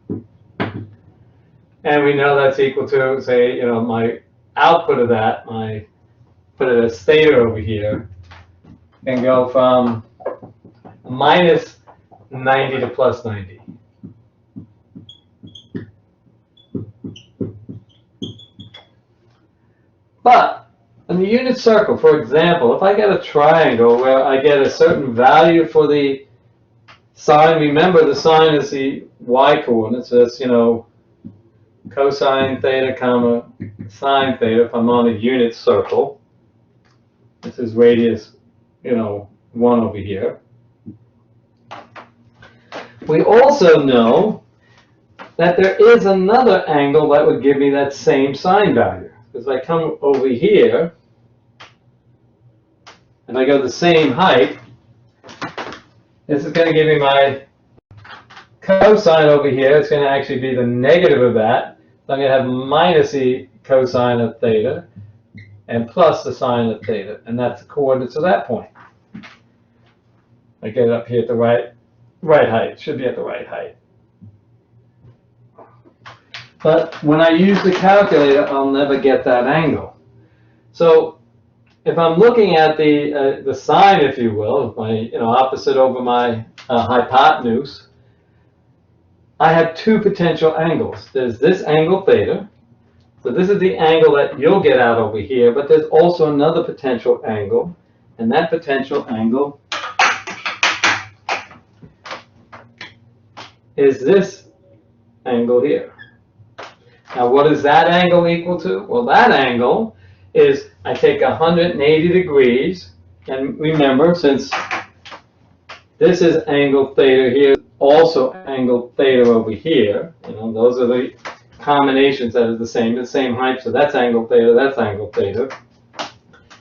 And we know that's equal to, say, my output of that, put it as theta over here, can go from minus 90 to plus 90. But in the unit circle, for example, if I get a triangle where I get a certain value for the sine, remember the sine is the y-coordinate, so that's, cosine theta comma sine theta if I'm on a unit circle. This is radius, 1 over here. We also know that there is another angle that would give me that same sine value. Because I come over here, and I go the same height, this is going to give me my cosine over here. It's going to actually be the negative of that. So I'm going to have minus the cosine of theta. and plus the sine of theta, and that's the coordinates of that point. I get it up here at the right height. Should be at the right height. But when I use the calculator, I'll never get that angle. So if I'm looking at the sine, if you will, my opposite over my hypotenuse, I have two potential angles. There's this angle theta. So this is the angle that you'll get out over here, but there's also another potential angle, and that potential angle is this angle here. Now, what is that angle equal to? Well, that angle is, I take 180 degrees, and remember, since this is angle theta here, also angle theta over here, those are the combinations that are the same height, so that's angle theta, that's angle theta.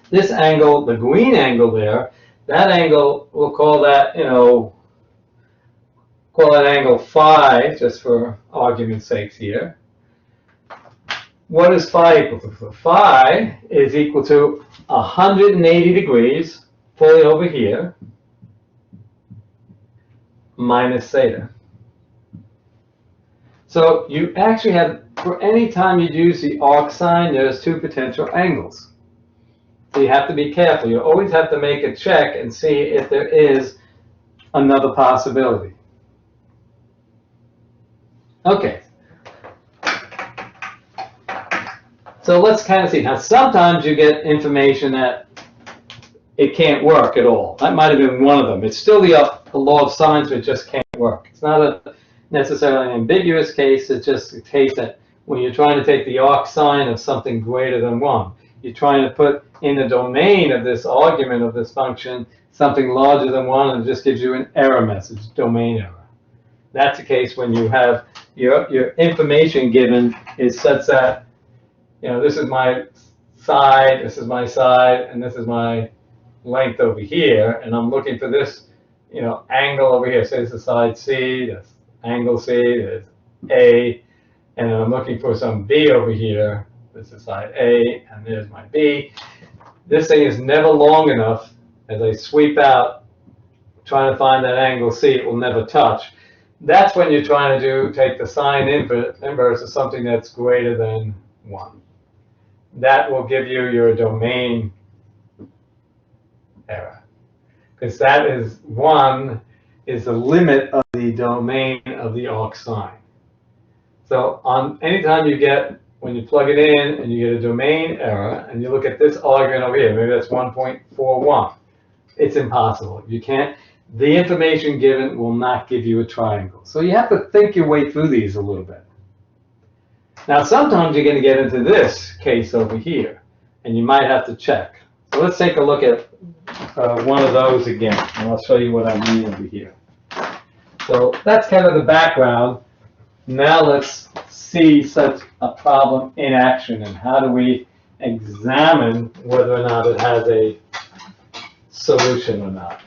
This angle, the green angle there, that angle, we'll call that, call that angle phi, just for argument's sake here. What is phi equal to? Phi is equal to 180 degrees, fully over here, minus theta. So you actually have, for any time you use the arc sine, there's two potential angles. So you have to be careful. You always have to make a check and see if there is another possibility. Okay. So let's kind of see. Now, sometimes you get information that it can't work at all. That might have been one of them. It's still the law of sines, but it just can't work. It's not necessarily an ambiguous case. It's just a case that when you're trying to take the arc sine of something greater than 1, you're trying to put in the domain of this argument of this function something larger than 1, and it just gives you an error message, domain error. That's the case when you have your information given is such that, this is my side, this is my side, and this is my length over here, and I'm looking for this, angle over here. Say this is side C, that's angle C, there's A, and then I'm looking for some B over here. This is side A, and there's my B. This thing is never long enough. As I sweep out, trying to find that angle C, it will never touch. That's when you're trying to take the sine inverse of something that's greater than 1. That will give you your domain error. Because that is 1 is the limit of the domain of the arc sine. So anytime you get, when you plug it in and you get a domain error, and you look at this argument over here, maybe that's 1.41. It's impossible. You can't, the information given will not give you a triangle. So you have to think your way through these a little bit. Now, sometimes you're going to get into this case over here, and you might have to check. So let's take a look at one of those again, and I'll show you what I mean over here. So that's kind of the background. Now let's see such a problem in action, and how do we examine whether or not it has a solution or not.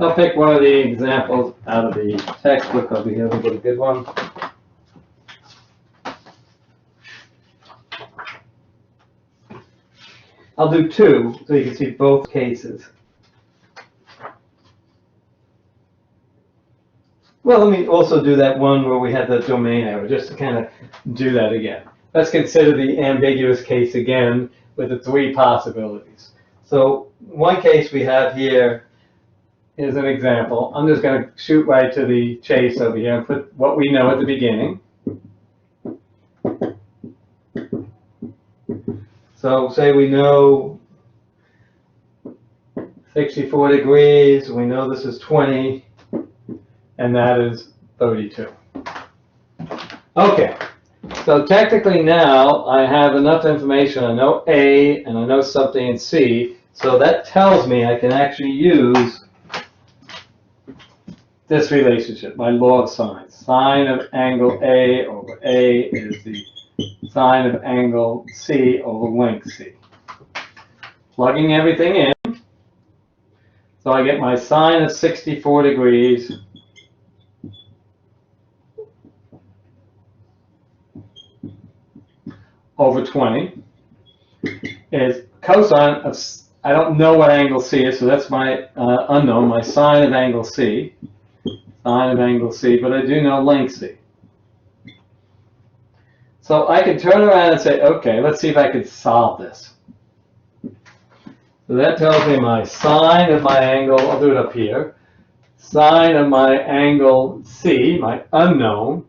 I'll pick one of the examples out of the textbook over here. We'll get a good one. I'll do two so you can see both cases. Well, let me also do that one where we had the domain error, just to kind of do that again. Let's consider the ambiguous case again with the three possibilities. So one case we have here is an example. I'm just going to shoot right to the chase over here and put what we know at the beginning. So say we know 64 degrees, we know this is 20, and that is 32. Okay, so technically now I have enough information. I know A and I know something in C, so that tells me I can actually use this relationship, my law of sines. Sine of angle A over A is the sine of angle C over length C. Plugging everything in, so I get my sine of 64 degrees over 20 is cosine of, I don't know what angle C is, so that's my unknown, my sine of angle C. Sine of angle C, but I do know length C. So I can turn around and say, okay, let's see if I can solve this. So that tells me my sine of my angle, I'll do it up here, sine of my angle C, my unknown,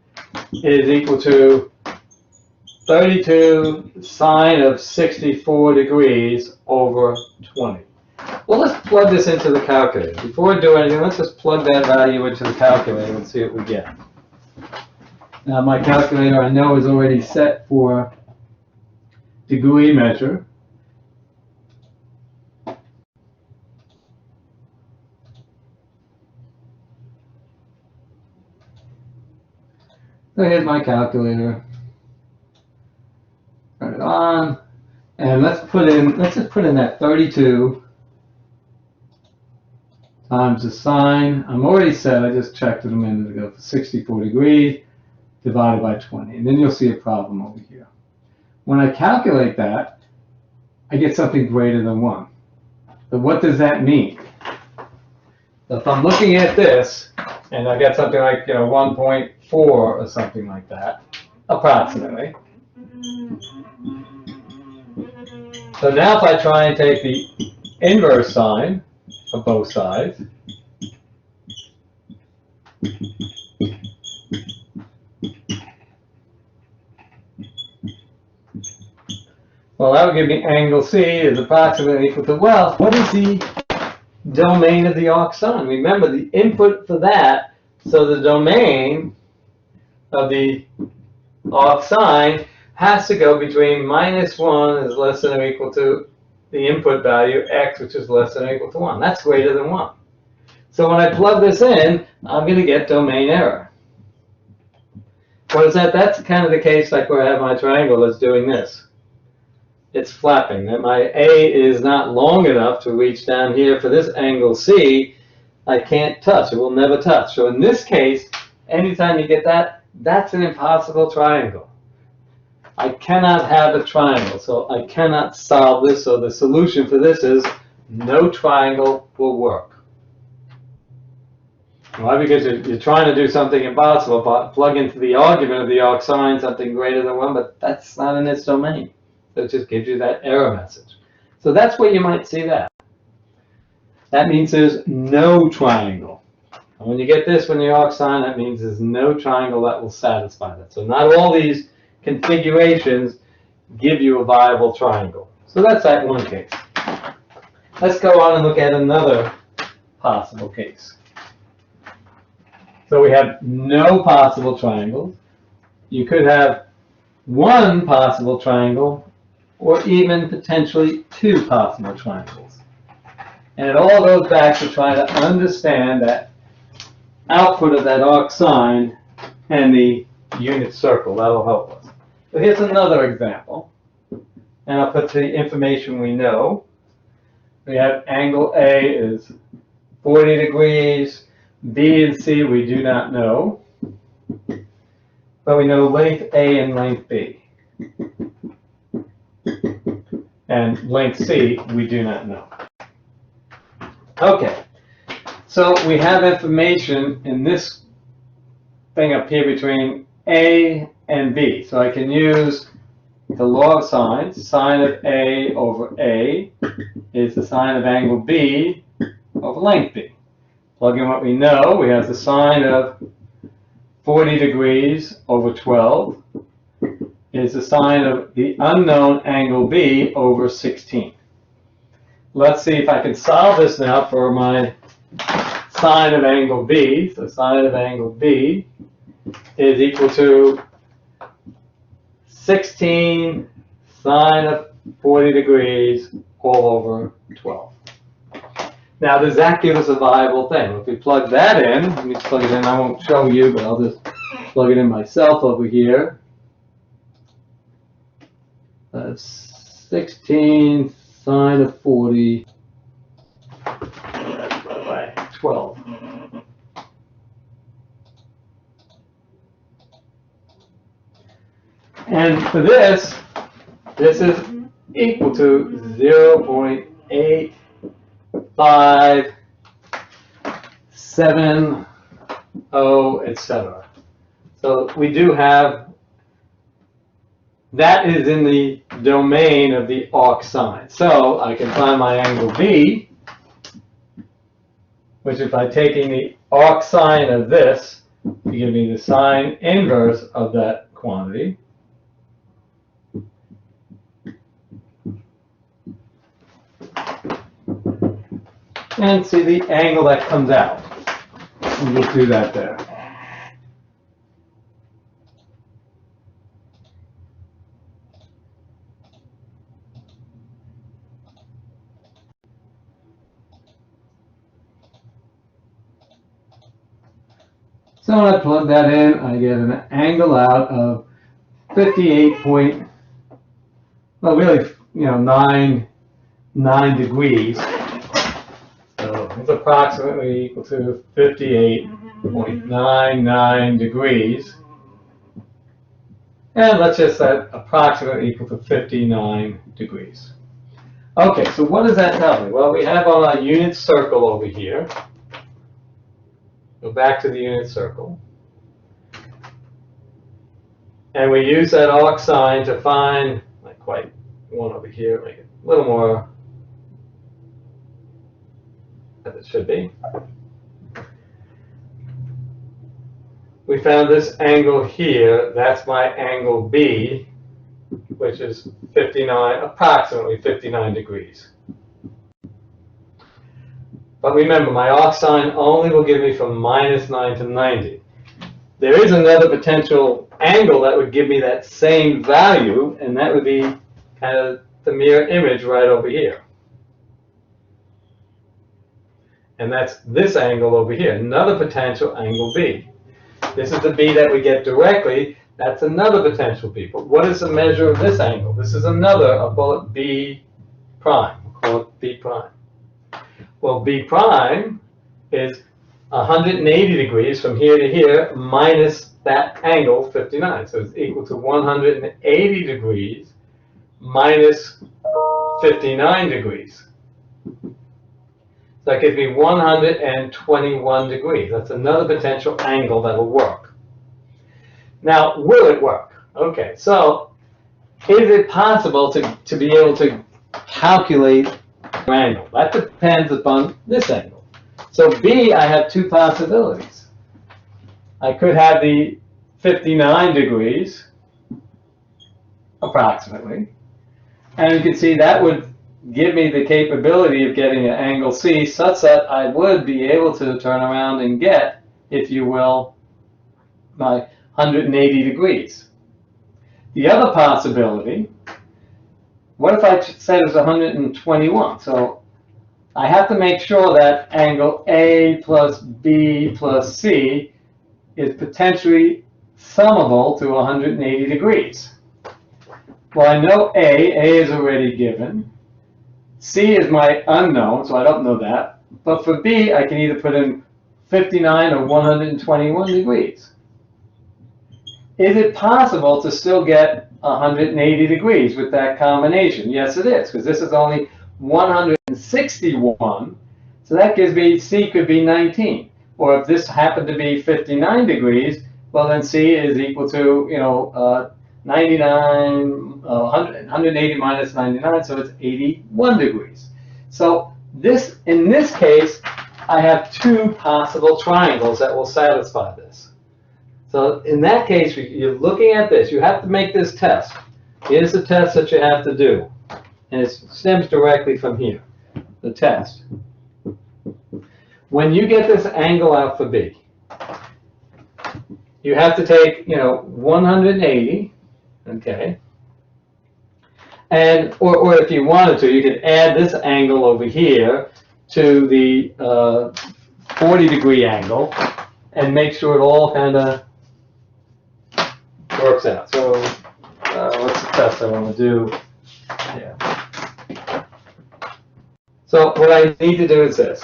is equal to 32 sine of 64 degrees over 20. Well, let's plug this into the calculator. Before we do anything, let's just plug that value into the calculator and see what we get. Now, my calculator I know is already set for degree measure. So here's my calculator. Turn it on, and let's just put in that 32 times the sine. I'm already set, I just checked it a minute ago, for 64 degrees divided by 20. And then you'll see a problem over here. When I calculate that, I get something greater than 1. So what does that mean? So if I'm looking at this, and I got something like 1.4 or something like that, approximately. So now if I try and take the inverse sine of both sides, well, that would give me angle C is approximately equal to, well, what is the domain of the arc sine? Remember the input for that, so the domain of the arc sine has to go between -1 is less than or equal to the input value, x, which is less than or equal to 1. That's greater than 1. So when I plug this in, I'm going to get domain error. What is that? That's kind of the case like where I have my triangle that's doing this. It's flapping. That my A is not long enough to reach down here for this angle C. I can't touch. It will never touch. So in this case, anytime you get that, that's an impossible triangle. I cannot have a triangle, so I cannot solve this. So the solution for this is no triangle will work. Why? Because you're trying to do something impossible, but plug into the argument of the arc sine something greater than 1, but that's not in its domain. So it just gives you that error message. So that's where you might see that. That means there's no triangle. And when you get this when the arc sine, that means there's no triangle that will satisfy that. So not all these configurations give you a viable triangle. So that's that one case. Let's go on and look at another possible case. So we have no possible triangles. You could have one possible triangle or even potentially two possible triangles. And it all goes back to trying to understand that output of that arc sine and the unit circle. That'll help us. So here's another example. And I'll put the information we know. We have angle A is 40 degrees. B and C we do not know. But we know length A and length B. And length C we do not know. Okay. So we have information in this thing up here between A and B. So I can use the law of sines. Sine of A over A is the sine of angle B over length B. Plug in what we know. We have the sine of 40 degrees over 12 is the sine of the unknown angle B over 16. Let's see if I can solve this now for my sine of angle B. So sine of angle B is equal to 16 sine of 40 degrees all over 12. Now, does that give us a viable thing? If we plug that in, let me plug it in. I won't show you, but I'll just plug it in myself over here. 16 sine of 40 by 12. And for this, This is equal to 0.8570, etc. So we do have, that is in the domain of the arc sine. So I can find my angle B, which if I'm taking the arc sine of this, you give me the sine inverse of that quantity. And see the angle that comes out. And we'll do that there. So when I plug that in, I get an angle out of 58 point, well, really, 9 degrees. So it's approximately equal to 58.99 degrees. And let's just set approximately equal to 59 degrees. Okay, so what does that tell me? Well, we have on our unit circle over here. Go back to the unit circle. And we use that arc sine to find, not quite one over here, make it a little more as it should be. We found this angle here, that's my angle B, which is 59, approximately 59 degrees. But remember, my arc sine only will give me from -9 to 90. There is another potential angle that would give me that same value, and that would be kind of the mirror image right over here. And that's this angle over here, another potential angle B. This is the B that we get directly. That's another potential B. But what is the measure of this angle? This is another, I'll call it B prime. We'll call it B prime. Well, B prime is 180 degrees from here to here minus that angle, 59. So it's equal to 180 degrees minus 59 degrees. So that gives me 121 degrees. That's another potential angle that will work. Now, will it work? Okay, so is it possible to be able to calculate angle? That depends upon this angle. So B, I have two possibilities. I could have the 59 degrees, approximately, and you can see that would give me the capability of getting an angle C such that I would be able to turn around and get, if you will, my 180 degrees. The other possibility, what if I said it's 121? So I have to make sure that angle A plus B plus C is potentially summable to 180 degrees. Well, I know A is already given. C is my unknown, so I don't know that. But for B, I can either put in 59 or 121 degrees. Is it possible to still get 180 degrees with that combination? Yes, it is, because this is only 161, so that gives me C could be 19. Or if this happened to be 59 degrees, well then C is equal to 180 minus 99, so it's 81 degrees. So in this case, I have two possible triangles that will satisfy this. So in that case, you're looking at this. You have to make this test. Here's the test that you have to do. And it stems directly from here, the test. When you get this angle out for B, you have to take, 180, okay? And, or if you wanted to, you could add this angle over here to the 40-degree angle and make sure it all kind of works out. So what's the test I want to do? Yeah. So what I need to do is this.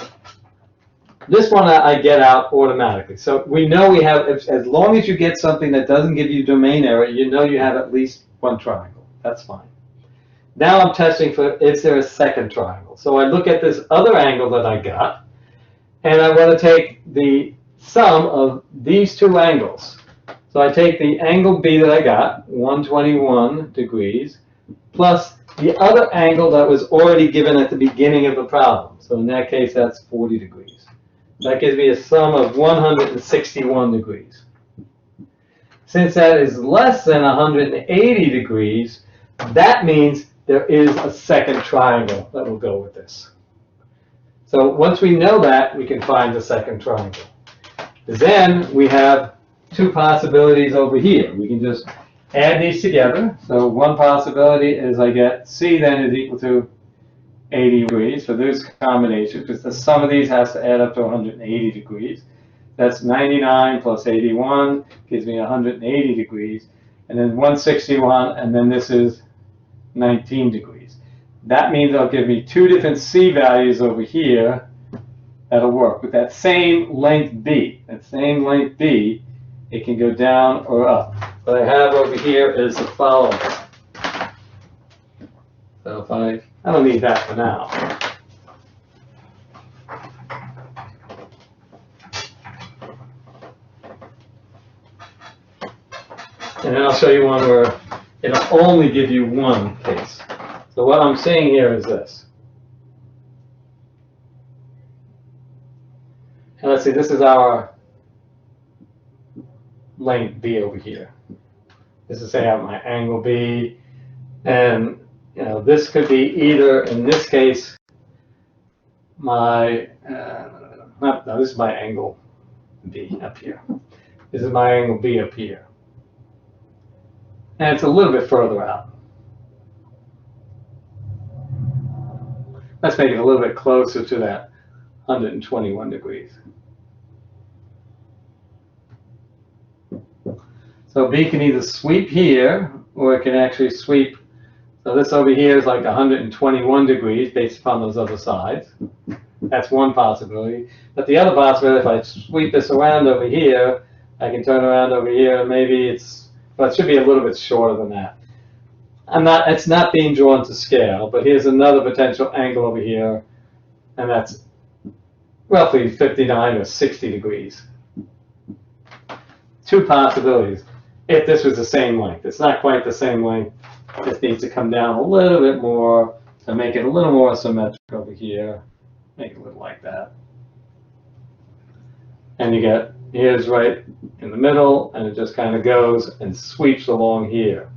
This one I get out automatically. So we know we have, as long as you get something that doesn't give you domain error, you know you have at least one triangle. That's fine. Now I'm testing for, is there a second triangle? So I look at this other angle that I got, and I want to take the sum of these two angles. So I take the angle B that I got, 121 degrees, plus the other angle that was already given at the beginning of the problem. So in that case, that's 40 degrees. That gives me a sum of 161 degrees. Since that is less than 180 degrees, that means there is a second triangle that will go with this. So once we know that, we can find the second triangle. Then we have two possibilities over here. We can just add these together. So one possibility is I get C then is equal to 80 degrees for this combination, because the sum of these has to add up to 180 degrees. That's 99 plus 81 gives me 180 degrees. And then 161, and then this is 19 degrees. That means it'll give me two different C values over here that'll work. With that same length B, it can go down or up. What I have over here is the following. So if I don't need that for now. And then I'll show you one where it'll only give you one case. So what I'm seeing here is this. And let's see, this is our length B over here. This is say I have my angle B, and this could be either, in this case, my no, this is my angle B up here. This is my angle B up here. And it's a little bit further out. Let's make it a little bit closer to that 121 degrees. So B can either sweep here, or it can actually sweep. So this over here is like 121 degrees based upon those other sides. That's one possibility. But the other possibility, if I sweep this around over here, I can turn around over here, and maybe well, it should be a little bit shorter than that. It's not being drawn to scale, but here's another potential angle over here, and that's roughly 59 or 60 degrees. Two possibilities. If this was the same length, it's not quite the same length. This needs to come down a little bit more to make it a little more symmetric over here. Make it look like that. And you get, here's right in the middle, and it just kind of goes and sweeps along here.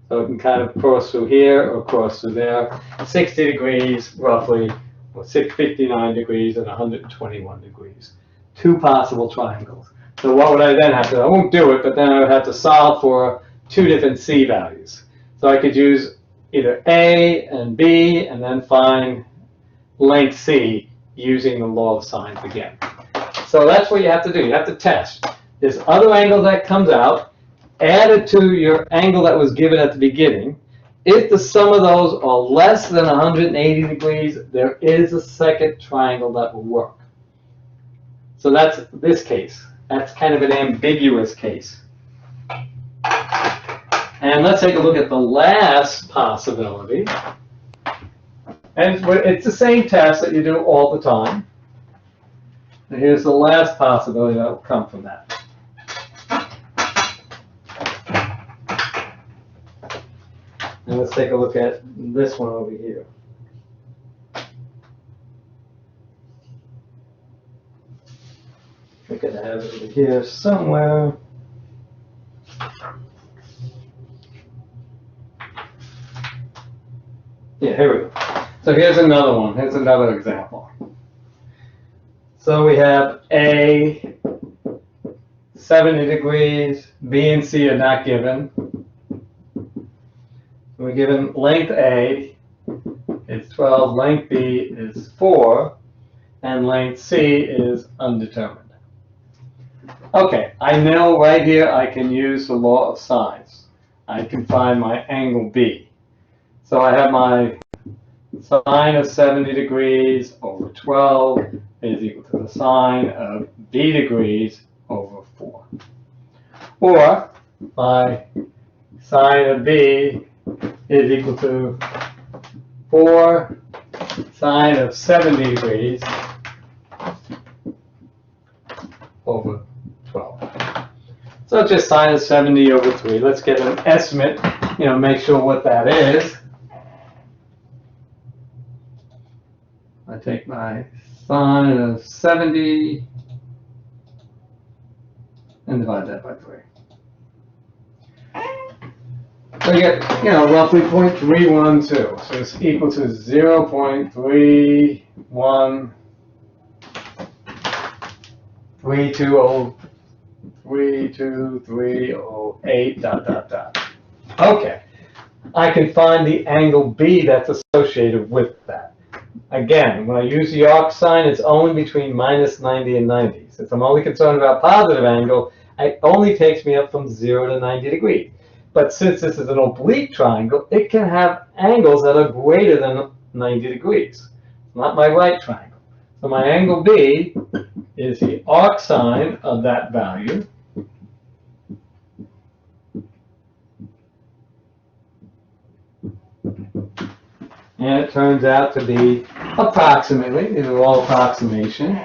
So it can kind of cross through here or cross through there. 60 degrees roughly, or 59 degrees and 121 degrees. Two possible triangles. So what would I then have to do? I won't do it, but then I would have to solve for two different C values. So I could use either A and B and then find length C using the law of sines again. So that's what you have to do. You have to test. This other angle that comes out, add it to your angle that was given at the beginning. If the sum of those are less than 180 degrees, there is a second triangle that will work. So that's this case. That's kind of an ambiguous case. And let's take a look at the last possibility. And it's the same test that you do all the time. And here's the last possibility that will come from that. And let's take a look at this one over here. I could have it over here somewhere. Yeah, here we go. So here's another one. Here's another example. So we have A, 70 degrees, B and C are not given. We're given length A is 12, length B is 4, and length C is undetermined. Okay, I know right here I can use the law of sines. I can find my angle B. So I have my sine of 70 degrees over 12 is equal to the sine of B degrees over 4. Or my sine of B is equal to 4 sine of 70 degrees over 12. So just sine of 70 over 3. Let's get an estimate, make sure what that is. I take my sine of 70 and divide that by 3. So I get, roughly 0.312. So it's equal to 0.3132308 ... Okay, I can find the angle B that's associated with that. Again, when I use the arc sine, it's only between minus 90 and 90. Since I'm only concerned about positive angle, it only takes me up from 0 to 90 degrees. But since this is an oblique triangle, it can have angles that are greater than 90 degrees. It's not my right triangle. So my angle B is the arc sine of that value. And it turns out to be approximately, these are all approximation,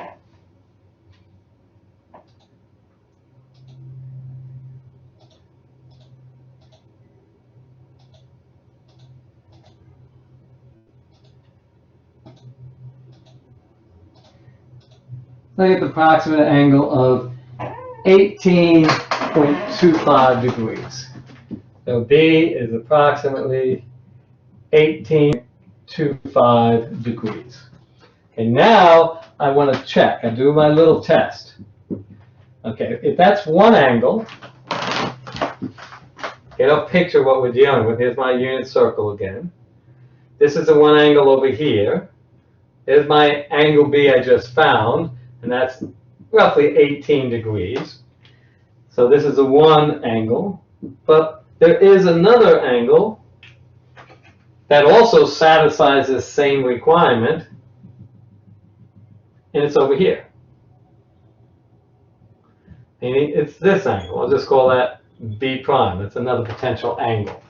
I get the approximate angle of 18.25 degrees. So B is approximately 18.25 degrees. Okay, now I want to check. I do my little test. Okay, if that's one angle, get a picture of what we're dealing with. Here's my unit circle again. This is the one angle over here. There's my angle B I just found, and that's roughly 18 degrees. So this is the one angle, but there is another angle that also satisfies this same requirement, and it's over here. Meaning it's this angle. I'll just call that B prime. That's another potential angle.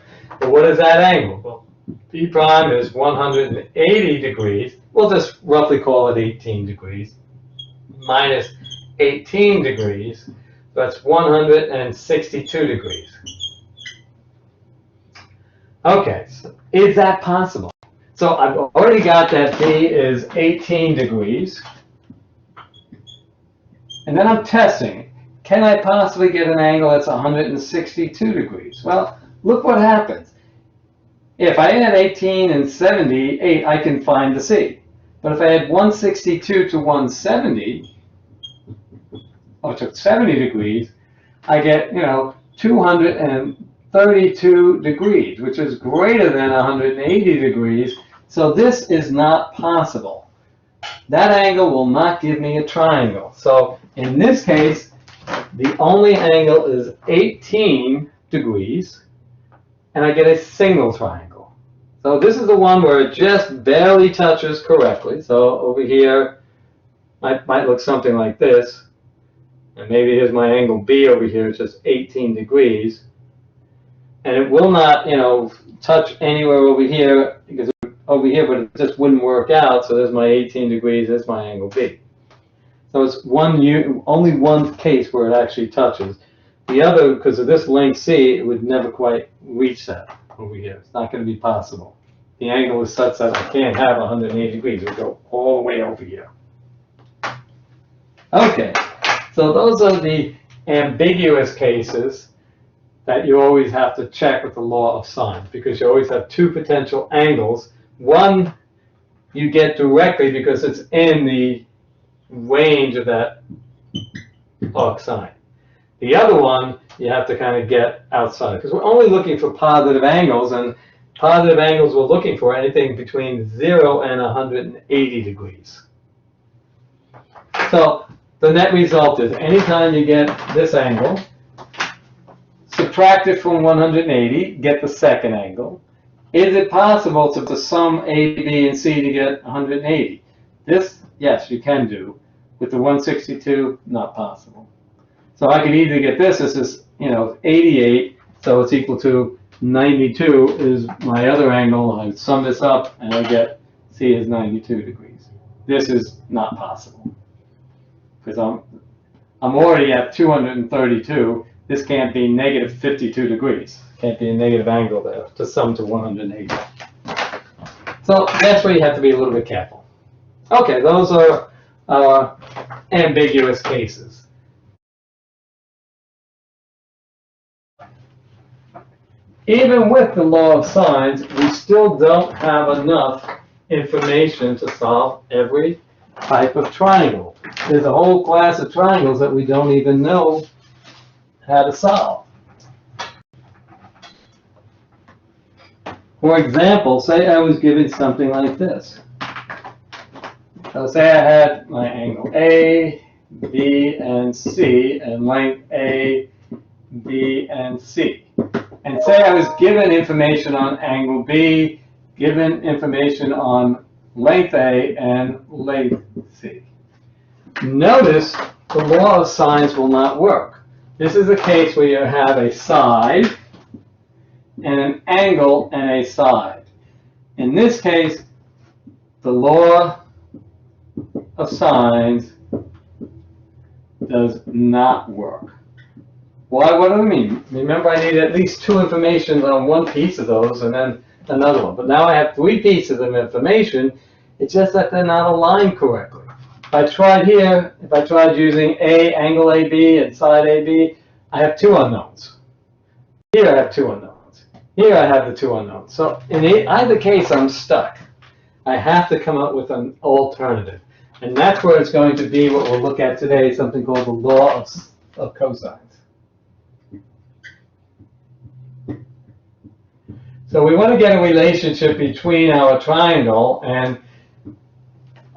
But what is that angle? Well, B prime is 180 degrees. We'll just roughly call it 18 degrees. Minus 18 degrees. That's 162 degrees. Okay, so is that possible? So I've already got that B is 18 degrees. And then I'm testing. Can I possibly get an angle that's 162 degrees? Well, look what happens. If I add 18 and 78, I can find the C. But if I add 162 to 170, or to 70 degrees, I get, 232 degrees, which is greater than 180 degrees. So this is not possible. That angle will not give me a triangle. So in this case, the only angle is 18 degrees, and I get a single triangle. So this is the one where it just barely touches correctly. So over here, might look something like this. And maybe here's my angle B over here, it's just 18 degrees. And it will not, touch anywhere over here, because over here, but it just wouldn't work out. So there's my 18 degrees, there's my angle B. So it's only one case where it actually touches. The other, because of this length C, it would never quite reach that over here. It's not going to be possible. The angle is such that I can't have 180 degrees. It would go all the way over here. Okay, so those are the ambiguous cases that you always have to check with the law of sine, because you always have two potential angles. One you get directly because it's in the range of that arc sine. The other one you have to kind of get outside, because we're only looking for positive angles, and positive angles we're looking for anything between 0 and 180 degrees. So the net result is anytime you get this angle, subtract it from 180, get the second angle. Is it possible to sum A, B, and C to get 180? This, yes, you can do. With the 162, not possible. So I can either get this is 88, so it's equal to 92 is my other angle. I sum this up and I get C is 92 degrees. This is not possible because I'm already at 232. This can't be negative 52 degrees. Can't be a negative angle there to sum to 180. So that's where you have to be a little bit careful. Okay, those are ambiguous cases. Even with the law of sines, we still don't have enough information to solve every type of triangle. There's a whole class of triangles that we don't even know how to solve. For example, say I was given something like this. So say I had my angle A, B, and C, and length A, B, and C. And say I was given information on angle B, given information on length A and length C. Notice the law of sines will not work. This is a case where you have a side and an angle and a side. In this case, the law of sines does not work. Why? What do I mean? Remember, I need at least two information on one piece of those and then another one. But now I have three pieces of information. It's just that they're not aligned correctly. If I tried using A, angle AB, and side AB, I have two unknowns. Here I have two unknowns. Here I have the two unknowns. So in either case, I'm stuck. I have to come up with an alternative. And that's where it's going to be what we'll look at today, something called the law of cosines. So we want to get a relationship between our triangle and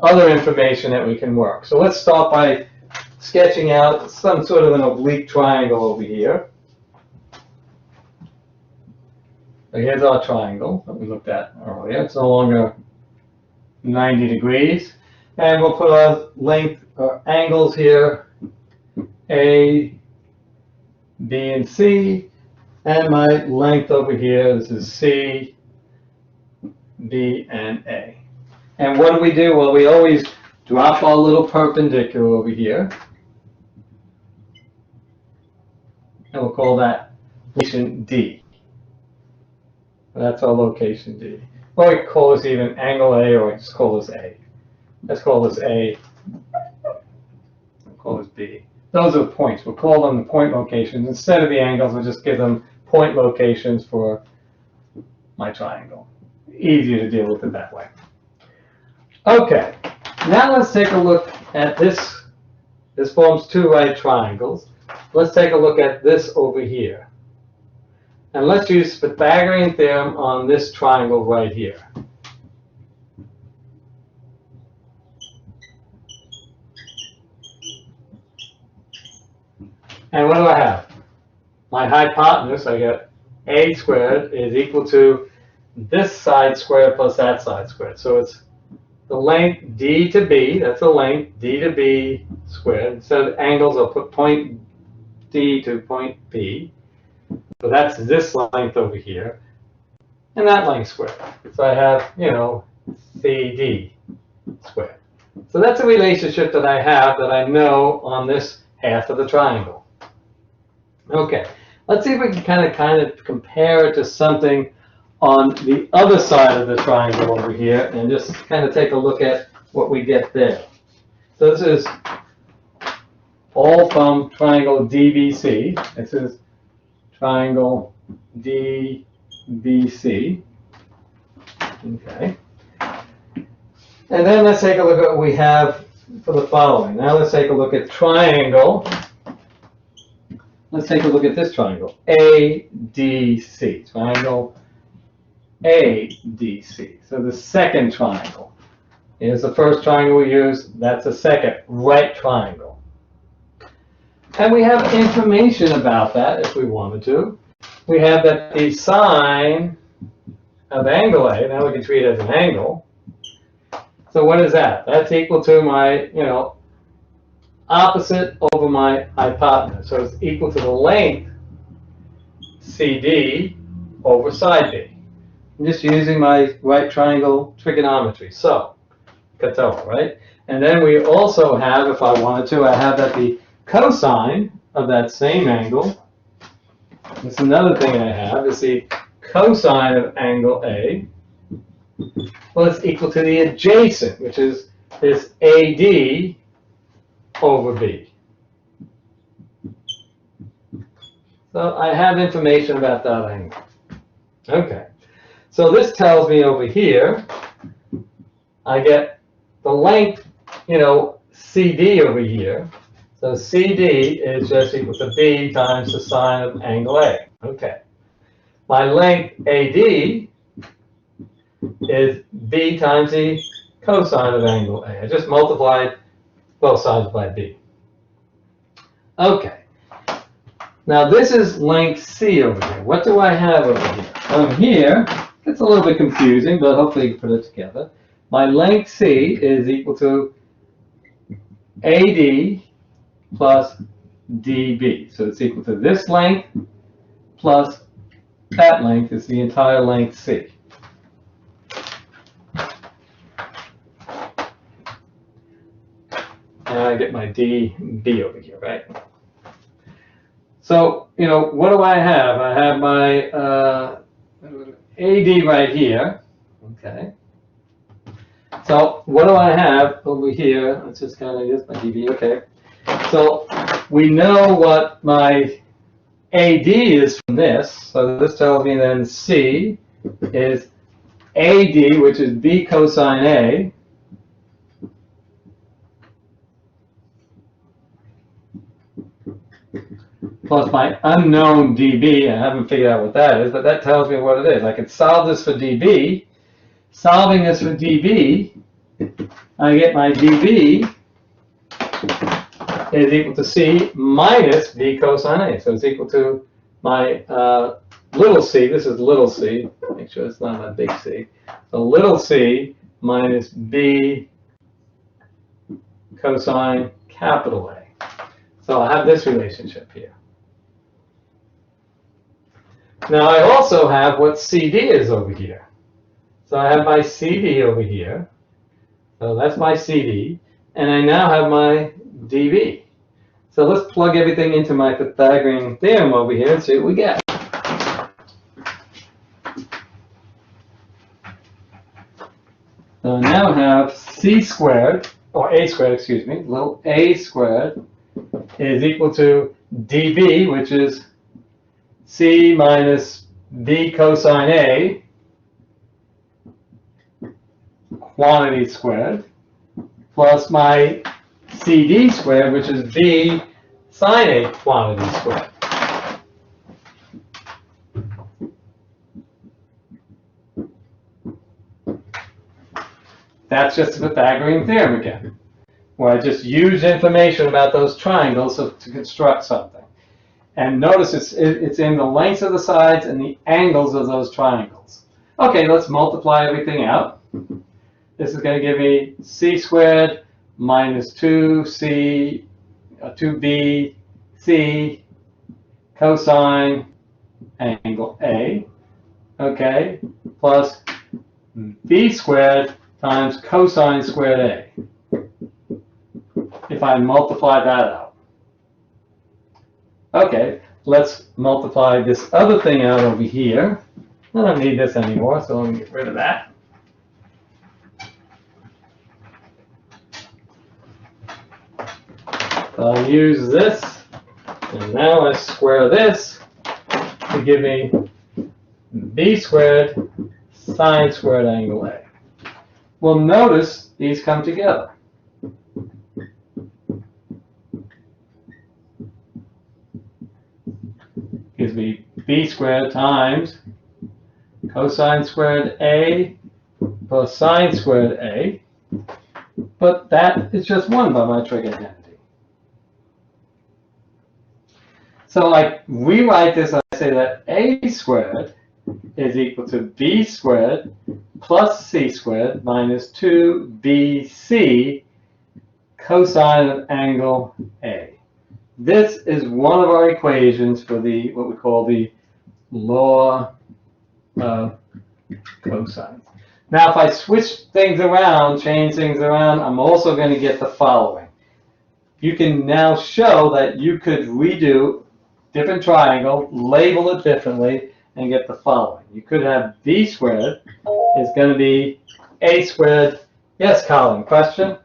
other information that we can work. So let's start by sketching out some sort of an oblique triangle over here. So here's our triangle that we looked at earlier. It's no longer 90 degrees. And we'll put our length or angles here, A, B, and C. And my length over here, this is C, B, and A. And what do we do? Well, we always drop our little perpendicular over here. And we'll call that location D. That's our location D. Or we call this even angle A, or we just call this A. Let's call this A. We'll call this B. Those are points. We'll call them the point locations. Instead of the angles, we'll just give them point locations for my triangle. Easier to deal with it that way. Okay, now let's take a look at this. This forms two right triangles. Let's take a look at this over here. And let's use Pythagorean theorem on this triangle right here. And what do I have? My hypotenuse, I get A squared is equal to this side squared plus that side squared. So it's the length D to B, that's the length D to B squared. Instead of angles, I'll put point D to point B. So that's this length over here, and that length squared. So I have, CD squared. So that's a relationship that I have that I know on this half of the triangle. Okay, let's see if we can kind of compare it to something on the other side of the triangle over here and just kind of take a look at what we get there. So this is all from triangle DBC. This is triangle DBC. Okay. And then let's take a look at what we have for the following. Now let's take a look at triangle. Let's take a look at this triangle, ADC, triangle ADC. So the second triangle is the first triangle we use. That's the second right triangle. And we have information about that if we wanted to. We have that the sine of angle A, now we can treat it as an angle. So what is that? That's equal to my, opposite over my hypotenuse. So it's equal to the length CD over side B. I'm just using my right triangle trigonometry. So, katoa, right? And then we also have, if I wanted to, I have that the cosine of that same angle, that's another thing I have, is the cosine of angle A, well, it's equal to the adjacent, which is this AD over B. So I have information about that angle. Okay. So this tells me over here, I get the length, CD over here. So CD is just equal to B times the sine of angle A. Okay. My length AD is B times the cosine of angle A. I just multiplied both sides by B. Okay. Now this is length C over here. What do I have over here? Over here, it's a little bit confusing, but hopefully you can put it together. My length C is equal to AD plus DB. So it's equal to this length plus that length is the entire length C. And I get my DB over here, right? So, what do I have? I have my AD right here, okay? So, what do I have over here? Let's just kind of use my DB, okay? So, we know what my AD is from this. So, this tells me then C is AD, which is B cosine A, plus my unknown dB. I haven't figured out what that is, but that tells me what it is. I can solve this for dB. Solving this for dB, I get my dB is equal to C minus B cosine A. So it's equal to my little c, this is little c, make sure it's not my big C. So little c minus B cosine capital A. So I have this relationship here. Now I also have what CD is over here. So I have my CD over here. So that's my CD. And I now have my dB. So let's plug everything into my Pythagorean theorem over here and see what we get. So I now have C squared, or A squared, excuse me, little a squared is equal to dB, which is C minus B cosine A, quantity squared, plus my CD squared, which is B sine A quantity squared. That's just the Pythagorean theorem again, where I just use information about those triangles to construct something. And notice it's in the lengths of the sides and the angles of those triangles. Okay, let's multiply everything out. This is going to give me C squared minus 2B C cosine angle A, okay, plus B squared times cosine squared A, if I multiply that out. Okay, let's multiply this other thing out over here. I don't need this anymore, so let me get rid of that. So I'll use this, and now I square this to give me B squared sine squared angle A. Well, notice these come together. Gives me B squared times cosine squared A plus sine squared A. But that is just one by my trig identity. So I rewrite this, I say that A squared is equal to B squared plus C squared minus 2BC cosine of angle A. This is one of our equations for the what we call the law cosines. Now, if I switch things around, change things around, I'm also going to get the following. You can now show that you could redo different triangle, label it differently, and get the following. You could have b squared is going to be a squared. Yes, Colin, question?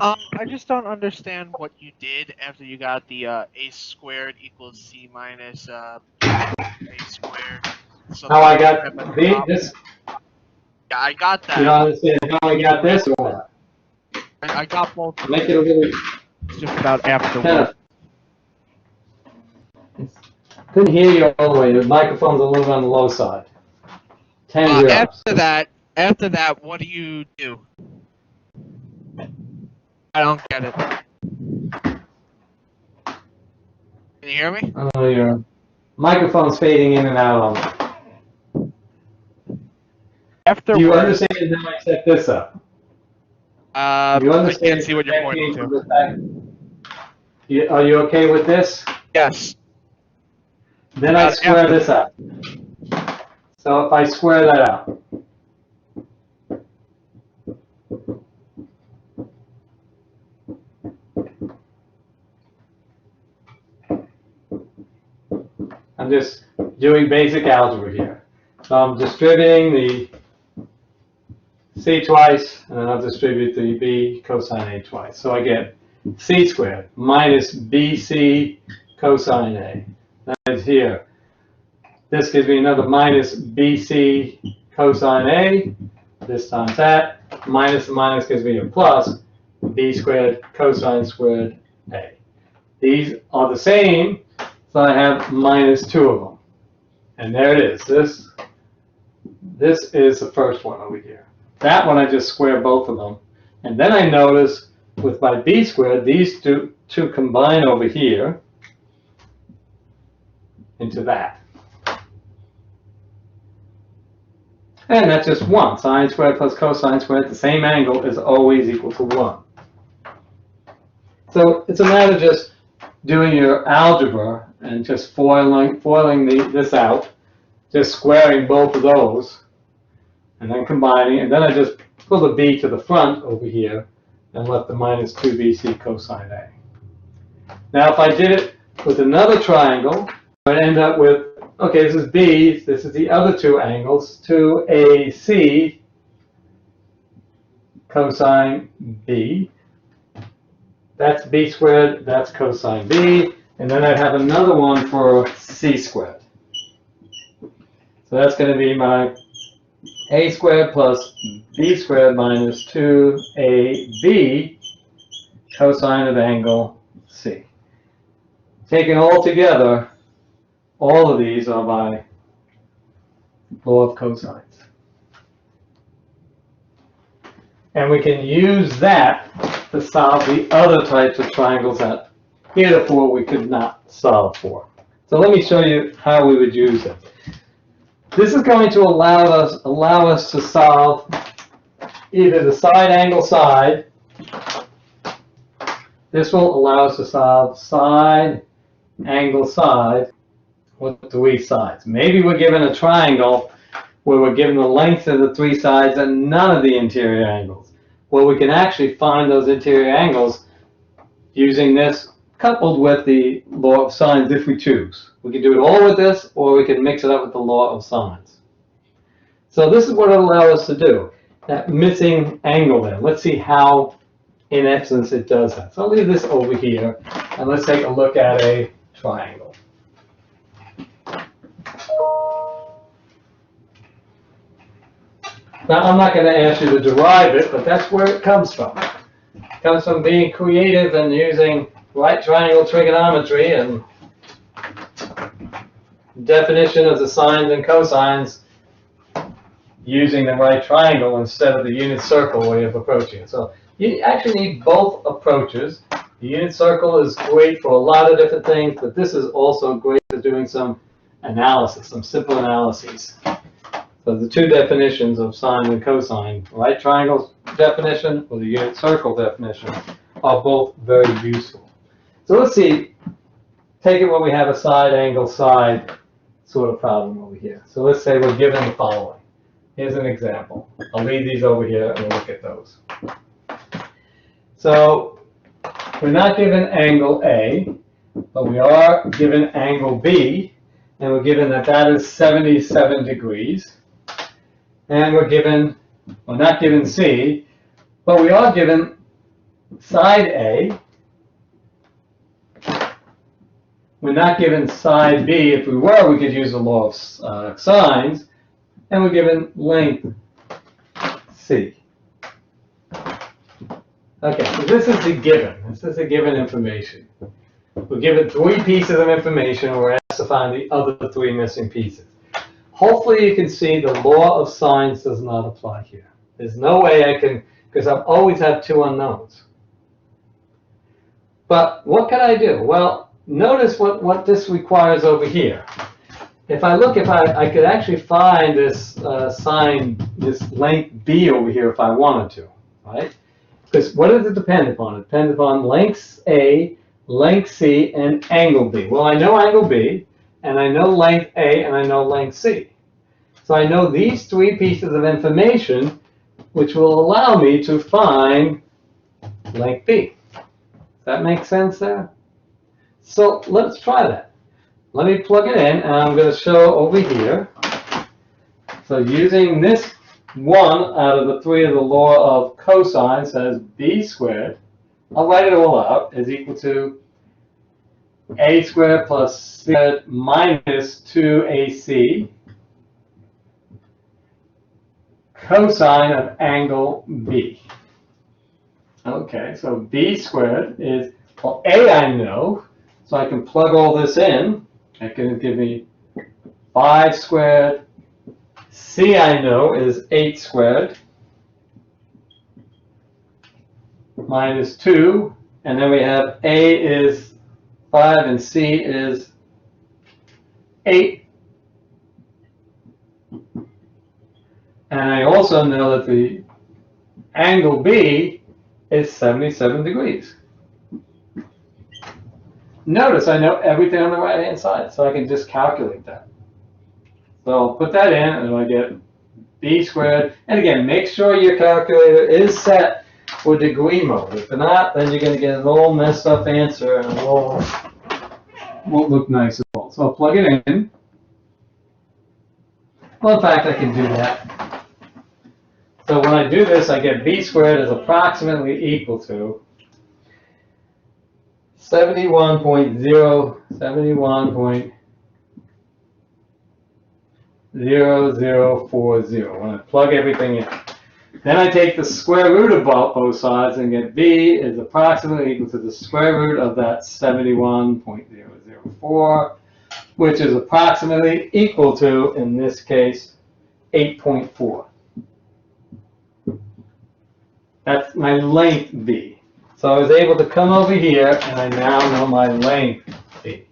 I just don't understand what you did after you got the a squared equals c minus a squared. So How I got this? Yeah, I got that. You don't understand how I got this or what? I got both. Make it a little Just about after kind of. Couldn't hear you all the way. The microphone's a little on the low side. 10 drops. After that, what do you do? I don't get it. Can you hear me? Oh, your microphone's fading in and out on me. Do you understand how I set this up? You understand I can't see what you're pointing to. Are you okay with this? Yes. Then I square this out. So if I square that out. I'm just doing basic algebra here. So I'm distributing the c twice, and then I'll distribute the b cosine a twice. So I get c squared minus bc cosine a. That is here. This gives me another minus bc cosine a. This times that. Minus and minus gives me a plus b squared cosine squared a. These are the same, so I have minus 2 of them. And there it is. This is the first one over here. That one I just square both of them. And then I notice with my b squared, these two combine over here into that. And that's just 1. Sine squared plus cosine squared, the same angle is always equal to 1. So it's a matter of just doing your algebra and just foiling this out, just squaring both of those, and then combining, and then I just pull the b to the front over here and let the minus 2bc cosine a. Now if I did it with another triangle, I'd end up with, okay, this is b, this is the other two angles, 2ac cosine b. That's b squared, that's cosine b, and then I'd have another one for c squared. So that's going to be my a squared plus b squared minus 2ab cosine of angle c. Taken all together, all of these are by law of cosines. And we can use that to solve the other types of triangles that heretofore we could not solve for. So let me show you how we would use it. This is going to allow us to solve either the side angle side. This will allow us to solve side angle side with 3 sides. Maybe we're given a triangle where we're given the length of the 3 sides and none of the interior angles. Well, we can actually find those interior angles using this coupled with the law of sines if we choose. We can do it all with this, or we can mix it up with the law of sines. So this is what it'll allow us to do, that missing angle there. Let's see how, in essence, it does that. So I'll leave this over here, and let's take a look at a triangle. Now, I'm not going to ask you to derive it, but that's where it comes from. It comes from being creative and using right triangle trigonometry and definition of the sines and cosines using the right triangle instead of the unit circle way of approaching it. So you actually need both approaches. The unit circle is great for a lot of different things, but this is also great for doing some analysis, some simple analyses. So the two definitions of sine and cosine, right triangle definition or the unit circle definition, are both very useful. So let's see, take it when we have a side angle side sort of problem over here. here. So let's say we're given the following. Here's an example. I'll leave these over here and we'll look at those. So we're not given angle A, but we are given angle B, and we're given that that is 77 degrees. And we're not given C, but we are given side A. We're not given side B. If we were, we could use the law of sines. And we're given length C. Okay, so this is the given. This is the given information. We're given 3 pieces of information, and we're asked to find the other 3 missing pieces. Hopefully you can see the law of sines does not apply here. There's no way I can, because I always have 2 unknowns. But what can I do? Well, notice what this requires over here. If I look, I could actually find this this length B over here if I wanted to, right? Because what does it depend upon? It depends upon length A, length C, and angle B. Well, I know angle B, and I know length A, and I know length C. So I know these 3 pieces of information, which will allow me to find length B. Does that make sense there? So let's try that. Let me plug it in, and I'm going to show over here. So using this one out of the 3 of the law of cosine says b squared, I'll write it all out, is equal to a squared plus c squared minus 2ac cosine of angle B. Okay, so b squared is, well, a I know, so I can plug all this in. That can give me 5 squared. C I know is 8 squared minus 2, and then we have A is 5 and C is 8. And I also know that the angle B is 77 degrees. Notice I know everything on the right hand side, so I can just calculate that. So I'll put that in, and I get b squared. And again, make sure your calculator is set for degree mode. If not, then you're going to get an all messed up answer, and it won't look nice at all. So I'll plug it in. Well, in fact, I can do that. So when I do this, I get b squared is approximately equal to 71.0040 when I plug everything in. Then I take the square root of both sides and get b is approximately equal to the square root of that 71.004, which is approximately equal to, in this case, 8.4. That's my length b. So I was able to come over here, and I now know my length b.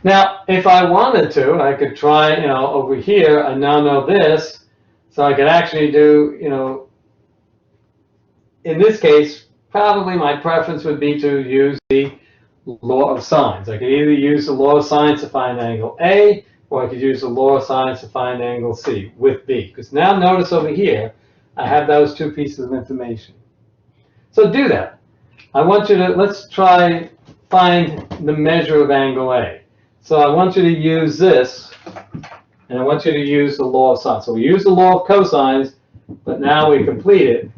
Now, if I wanted to, I could try, over here, I now know this, so I could actually do, in this case, probably my preference would be to use the law of sines. I could either use the law of sines to find angle A, or I could use the law of sines to find angle C with B. Because now notice over here, I have those 2 pieces of information. So do that. I want you to, let's try find the measure of angle A. So I want you to use this, and I want you to use the law of sines. So we use the law of cosines, but now we complete it.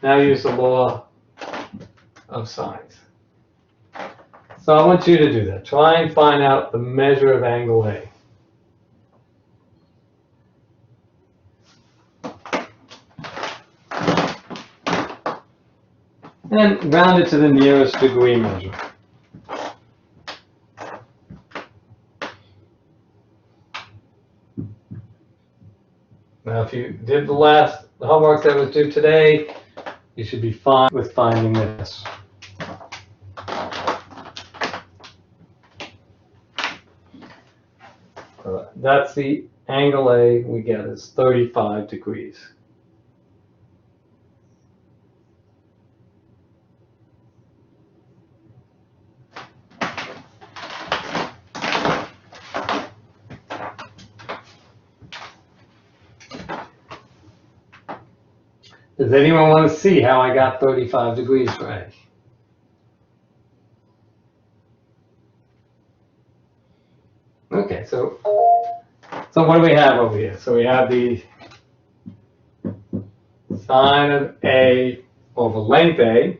Now use the law of sines. So I want you to do that. Try and find out the measure of angle A. And round it to the nearest degree measure. Now, if you did the homework that was due today, you should be fine with finding this. That's the angle A we get is 35 degrees. Does anyone want to see how I got 35 degrees for A? Okay, so what do we have over here? So we have the sine of A over length A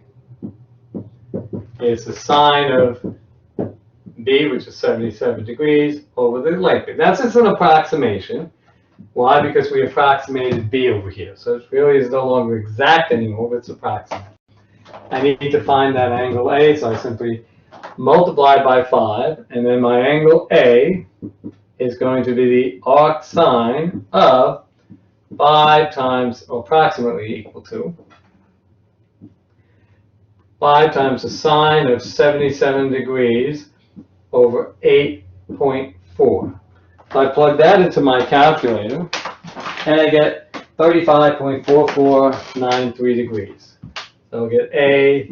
is the sine of B, which is 77 degrees, over the length B. That's just an approximation. Why? Because we approximated B over here. So it really is no longer exact anymore, but it's approximate. I need to find that angle A, so I simply multiply by 5, and then my angle A is going to be the arc sine of 5 times, or approximately equal to, 5 times the sine of 77 degrees over 8.4. So I plug that into my calculator, and I get 35.4493 degrees. So I'll get A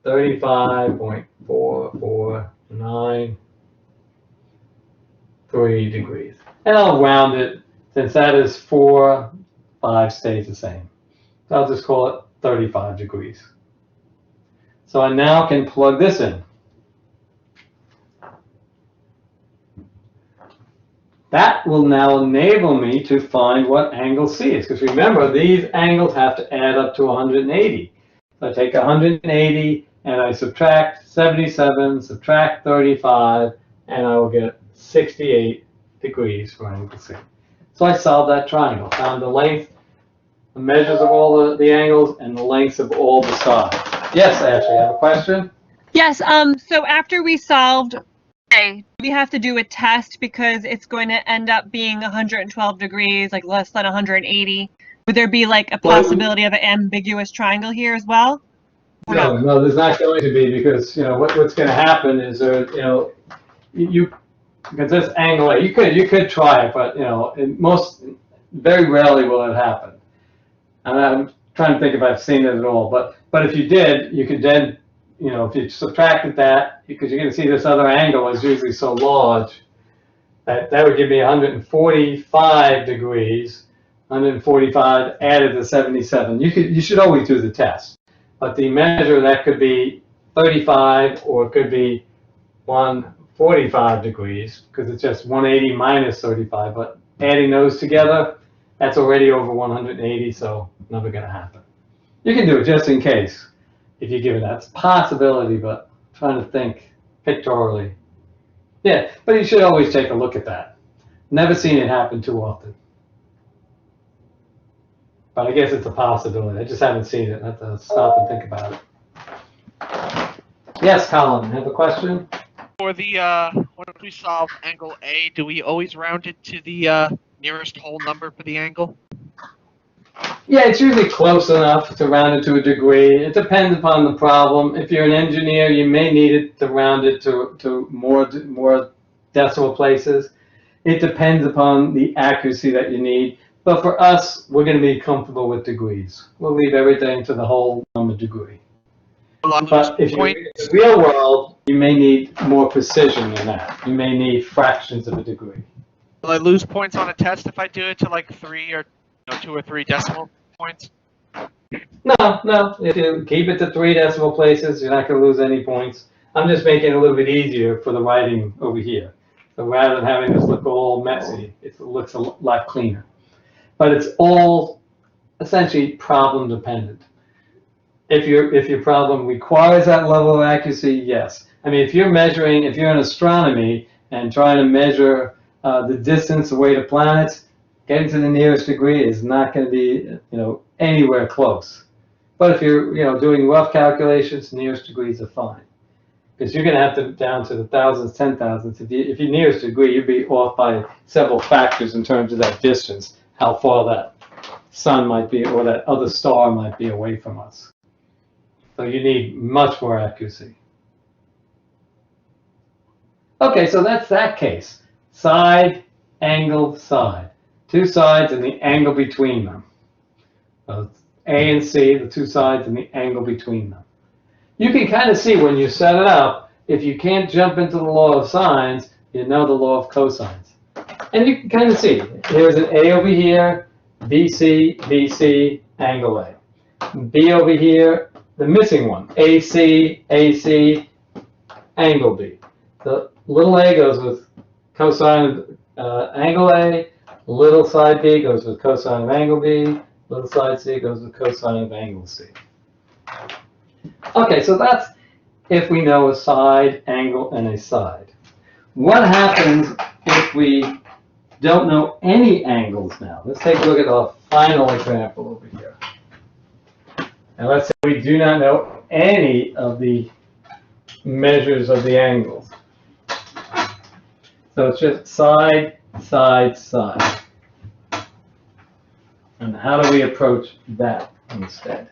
35.4493 degrees. And I'll round it, since that is 4, 5 stays the same. So I'll just call it 35 degrees. So I now can plug this in. That will now enable me to find what angle C is, because remember, these angles have to add up to 180. So I take 180 and I subtract 77, subtract 35, and I will get 68 degrees for angle C. So I solved that triangle, found the length, the measures of all the angles, and the lengths of all the sides. Yes, Ashley, you have a question? Yes, so after we solved A, we have to do a test because it's going to end up being 112 degrees, like less than 180. Would there be like a possibility of an ambiguous triangle here as well? No, there's not going to be, because what's going to happen is because this angle A, you could try it, but very rarely will it happen. And I'm trying to think if I've seen it at all, but if you did, you could then, if you subtracted that, because you're going to see this other angle is usually so large that would give me 145 degrees. 145 added to 77. You should always do the test, but the measure that could be 35 or it could be 145 degrees, because it's just 180 minus 35. But adding those together, that's already over 180, so never going to happen. You can do it just in case, if you're given that. It's a possibility, but I'm trying to think pictorially. Yeah, but you should always take a look at that. Never seen it happen too often. But I guess it's a possibility. I just haven't seen it. I have to stop and think about it. Yes, Colin, have a question? For the when we solve angle A, do we always round it to the nearest whole number for the angle? Yeah, it's usually close enough to round it to a degree. It depends upon the problem. If you're an engineer, you may need it to round it to more decimal places. It depends upon the accuracy that you need. But for us, we're going to be comfortable with degrees. We'll leave everything to the whole number degree. But if you're in the real world, you may need more precision than that. You may need fractions of a degree. Will I lose points on a test if I do it to like 3 or 2 or 3 decimal points? No. If you keep it to 3 decimal places, you're not going to lose any points. I'm just making it a little bit easier for the writing over here. So rather than having this look all messy, it looks a lot cleaner. But it's all essentially problem dependent. If your problem requires that level of accuracy, yes. I mean, if you're in astronomy and trying to measure the distance away to planets, getting to the nearest degree is not going to be, anywhere close. But if you're, doing rough calculations, nearest degrees are fine. Because you're going to have to down to the thousands, 10,000s. If you're nearest degree, you'd be off by several factors in terms of that distance, how far that sun might be or that other star might be away from us. So you need much more accuracy. Okay, so that's that case. Side, angle, side. 2 sides and the angle between them. So A and C, the 2 sides and the angle between them. You can kind of see when you set it up, if you can't jump into the law of sines, you know the law of cosines. And you can kind of see, here's an A over here, BC, BC, angle A. B over here, the missing one, AC, AC, angle B. The little a goes with cosine of angle A, little side B goes with cosine of angle B, little side C goes with cosine of angle C. Okay, so that's if we know a side, angle, and a side. What happens if we don't know any angles now? Let's take a look at our final example over here. And let's say we do not know any of the measures of the angles. So it's just side, side, side. And how do we approach that instead?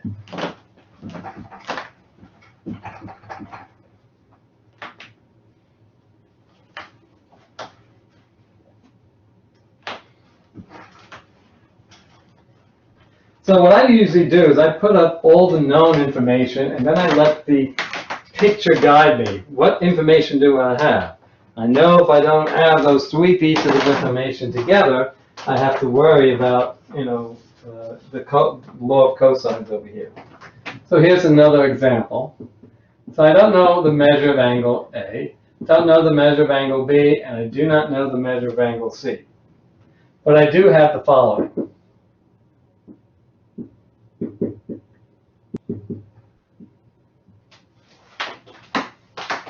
So what I usually do is I put up all the known information and then I let the picture guide me. What information do I have? I know if I don't have those three pieces of information together, I have to worry about, the law of cosines over here. So here's another example. So I don't know the measure of angle A, don't know the measure of angle B, and I do not know the measure of angle C. But I do have the following.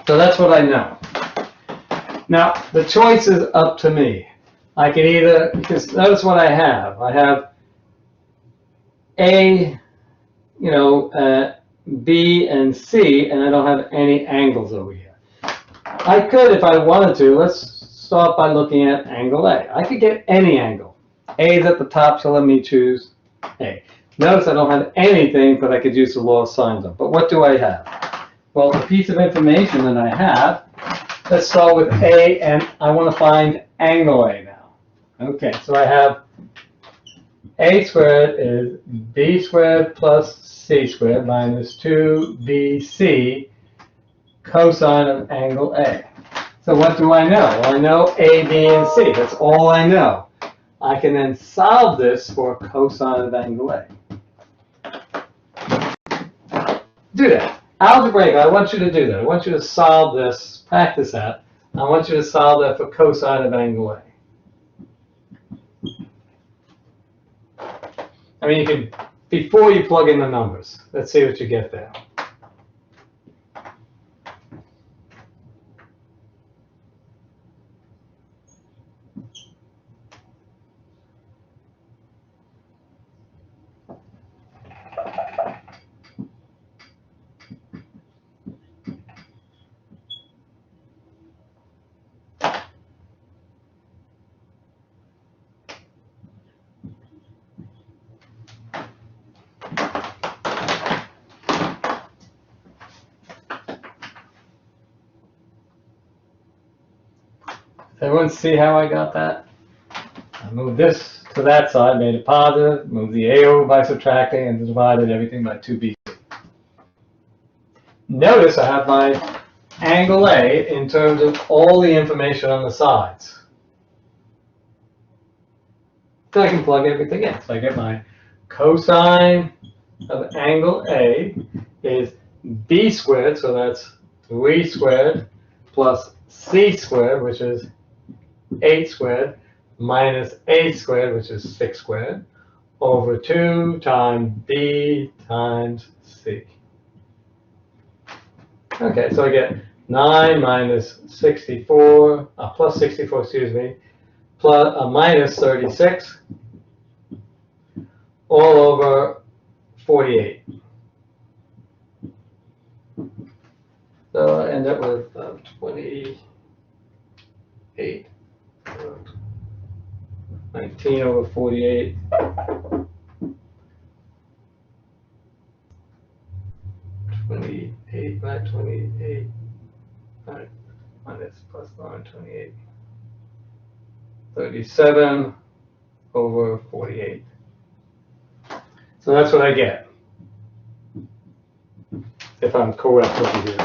So that's what I know. Now, the choice is up to me. I can either, because notice what I have. I have A, B and C, and I don't have any angles over here. I could, if I wanted to, let's start by looking at angle A. I could get any angle. A is at the top, so let me choose A. Notice I don't have anything, but I could use the law of sines on. But what do I have? Well, the piece of information that I have, let's start with A, and I want to find angle A now. Okay, so I have A squared is B squared plus C squared minus 2BC cosine of angle A. So what do I know? Well, I know A, B, and C. That's all I know. I can then solve this for cosine of angle A. Do that. Algebraic, I want you to do that. I want you to solve this, practice that. I want you to solve that for cosine of angle A. I mean, you can, before you plug in the numbers, let's see what you get there. Everyone see how I got that? I moved this to that side, made it positive, moved the A over by subtracting, and divided everything by 2BC. Notice I have my angle A in terms of all the information on the sides. So I can plug everything in. So I get my cosine of angle A is B squared, so that's 3 squared, plus C squared, which is 8 squared, minus A squared, which is 6 squared, over 2 times B times C. Okay, so I get 9 minus 64, plus 64, excuse me, plus minus 36, all over 48. So I end up with 28, 19 over 48. 28 by 28, minus plus 9, 28. 37 over 48. So that's what I get, if I'm correct over here.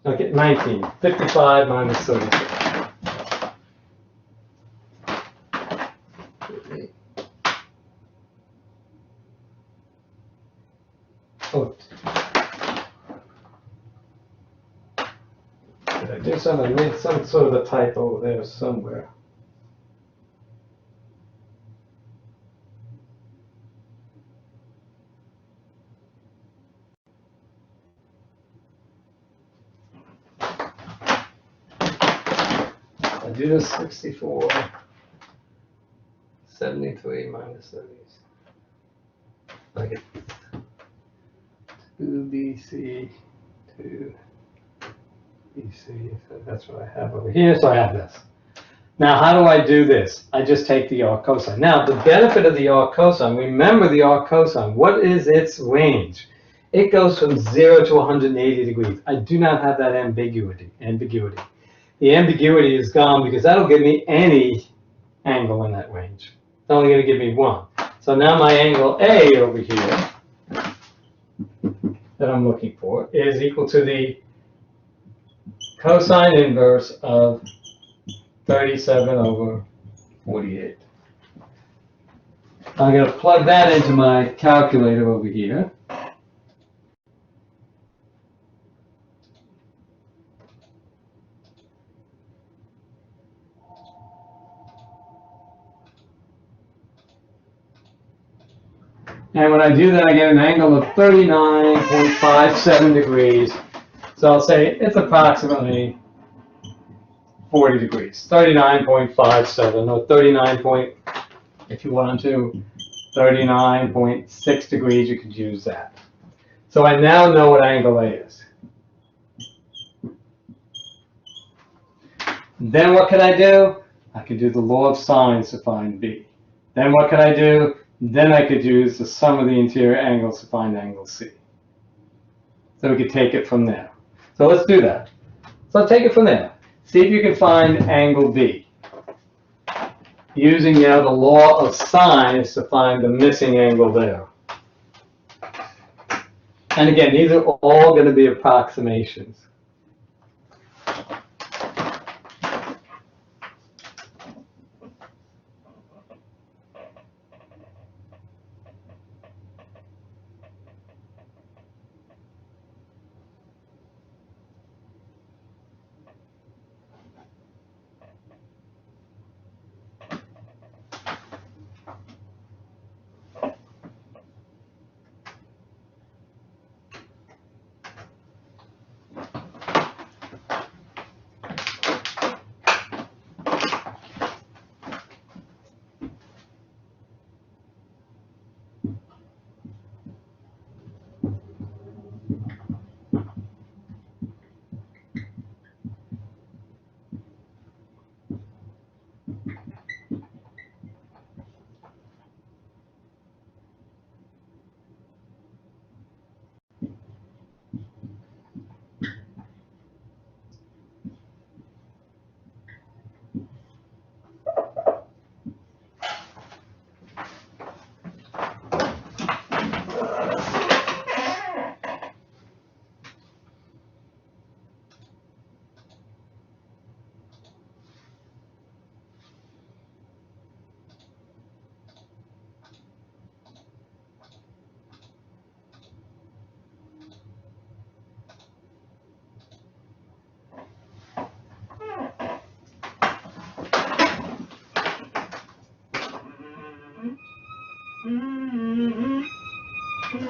Okay, 19. 55 minus 36. Oh. Did I do something? I made some sort of a typo there somewhere. I do this 64, 73 minus 30. I get 2BC, 2BC, so that's what I have over here, so I have this. Now, how do I do this? I just take the arc cosine. Now, the benefit of the arc cosine, remember the arc cosine, what is its range? It goes from 0 to 180 degrees. I do not have that ambiguity. The ambiguity is gone because that'll give me any angle in that range. It's only going to give me one. So now my angle A over here that I'm looking for is equal to the cosine inverse of 37 over 48. I'm going to plug that into my calculator over here. And when I do that, I get an angle of 39.57 degrees. So I'll say it's approximately 40 degrees, 39.57 or 39. If you want to, 39.6 degrees, you could use that. So I now know what angle A is. Then what could I do? I could do the law of sines to find B. Then what could I do? Then I could use the sum of the interior angles to find angle C. So we could take it from there. So let's do that. So take it from there. See if you can find angle B. Using now the law of sines to find the missing angle there. And again, these are all going to be approximations.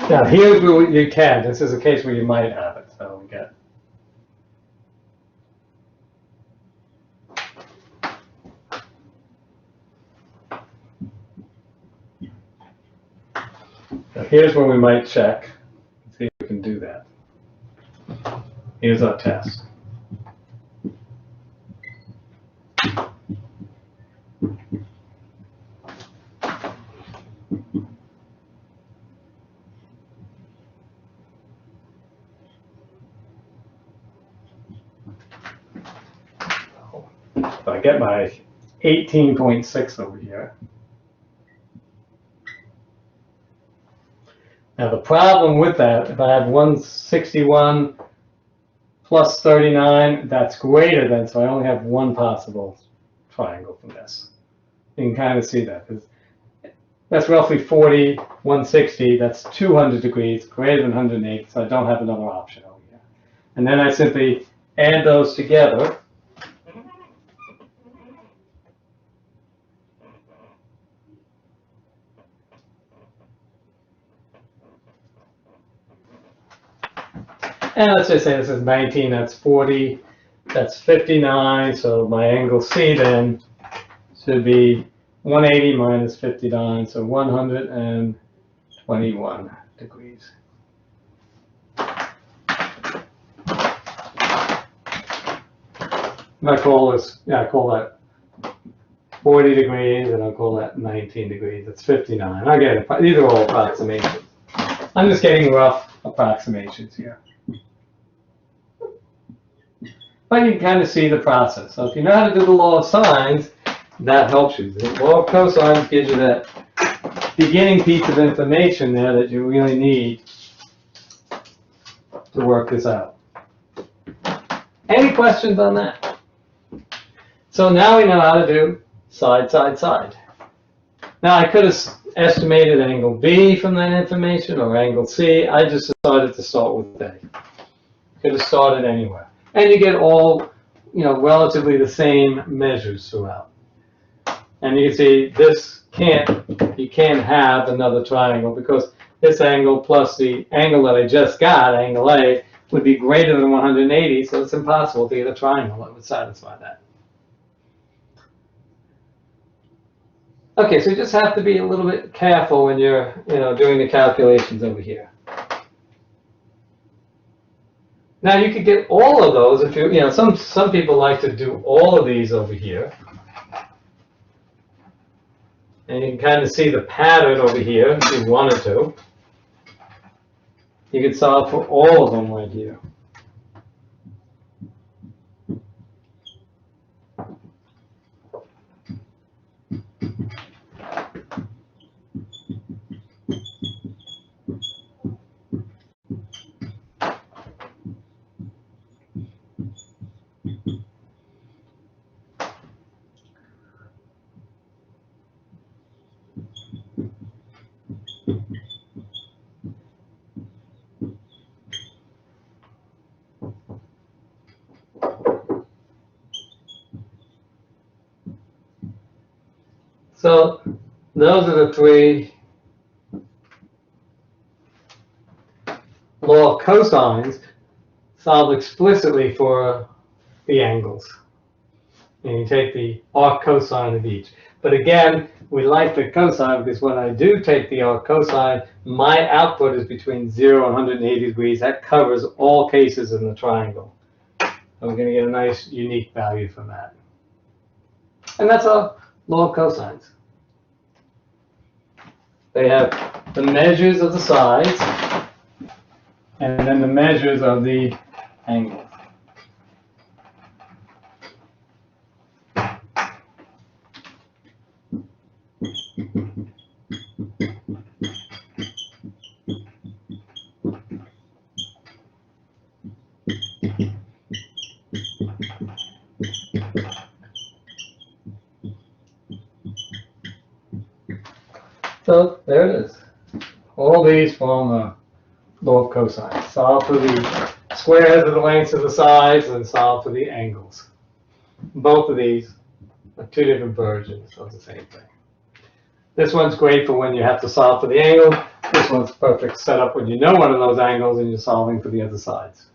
Now here's where you can. This is a case where you might have it. So we got. Now here's where we might check. See if we can do that. Here's our test. So I get my 18.6 over here. Now the problem with that, if I have 161 plus 39, that's greater than, so I only have one possible triangle from this. You can kind of see that. That's roughly 40, 160, that's 200 degrees, greater than 108, so I don't have another option over here. And then I simply add those together. And let's just say this is 19, that's 40, that's 59, so my angle C then should be 180 minus 59, so 121 degrees. And I call this, I call that 40 degrees, and I'll call that 19 degrees. It's 59. I get it. These are all approximations. I'm just getting rough approximations here. But you can kind of see the process. So if you know how to do the law of sines, that helps you. The law of cosines gives you that beginning piece of information there that you really need to work this out. Any questions on that? So now we know how to do side, side, side. Now I could have estimated angle B from that information or angle C. I just decided to start with A. Could have started anywhere. And you get all, relatively the same measures throughout. And you can see this you can't have another triangle because this angle plus the angle that I just got, angle A, would be greater than 180, so it's impossible to get a triangle that would satisfy that. Okay, so you just have to be a little bit careful when you're, doing the calculations over here. Now you could get all of those if you, some people like to do all of these over here. And you can kind of see the pattern over here if you wanted to. You could solve for all of them right here. So those are the three law of cosines solved explicitly for the angles. And you take the arc cosine of each. But again, we like the cosine because when I do take the arc cosine, my output is between 0 and 180 degrees. That covers all cases in the triangle. So we're going to get a nice unique value from that. And that's a law of cosines. They have the measures of the sides and then the measures of the angles. So there it is. All these form a law of cosine. Solve for the squares of the lengths of the sides and solve for the angles. Both of these are two different versions of the same thing. This one's great for when you have to solve for the angle. This one's perfect setup when you know one of those angles and you're solving for the other sides.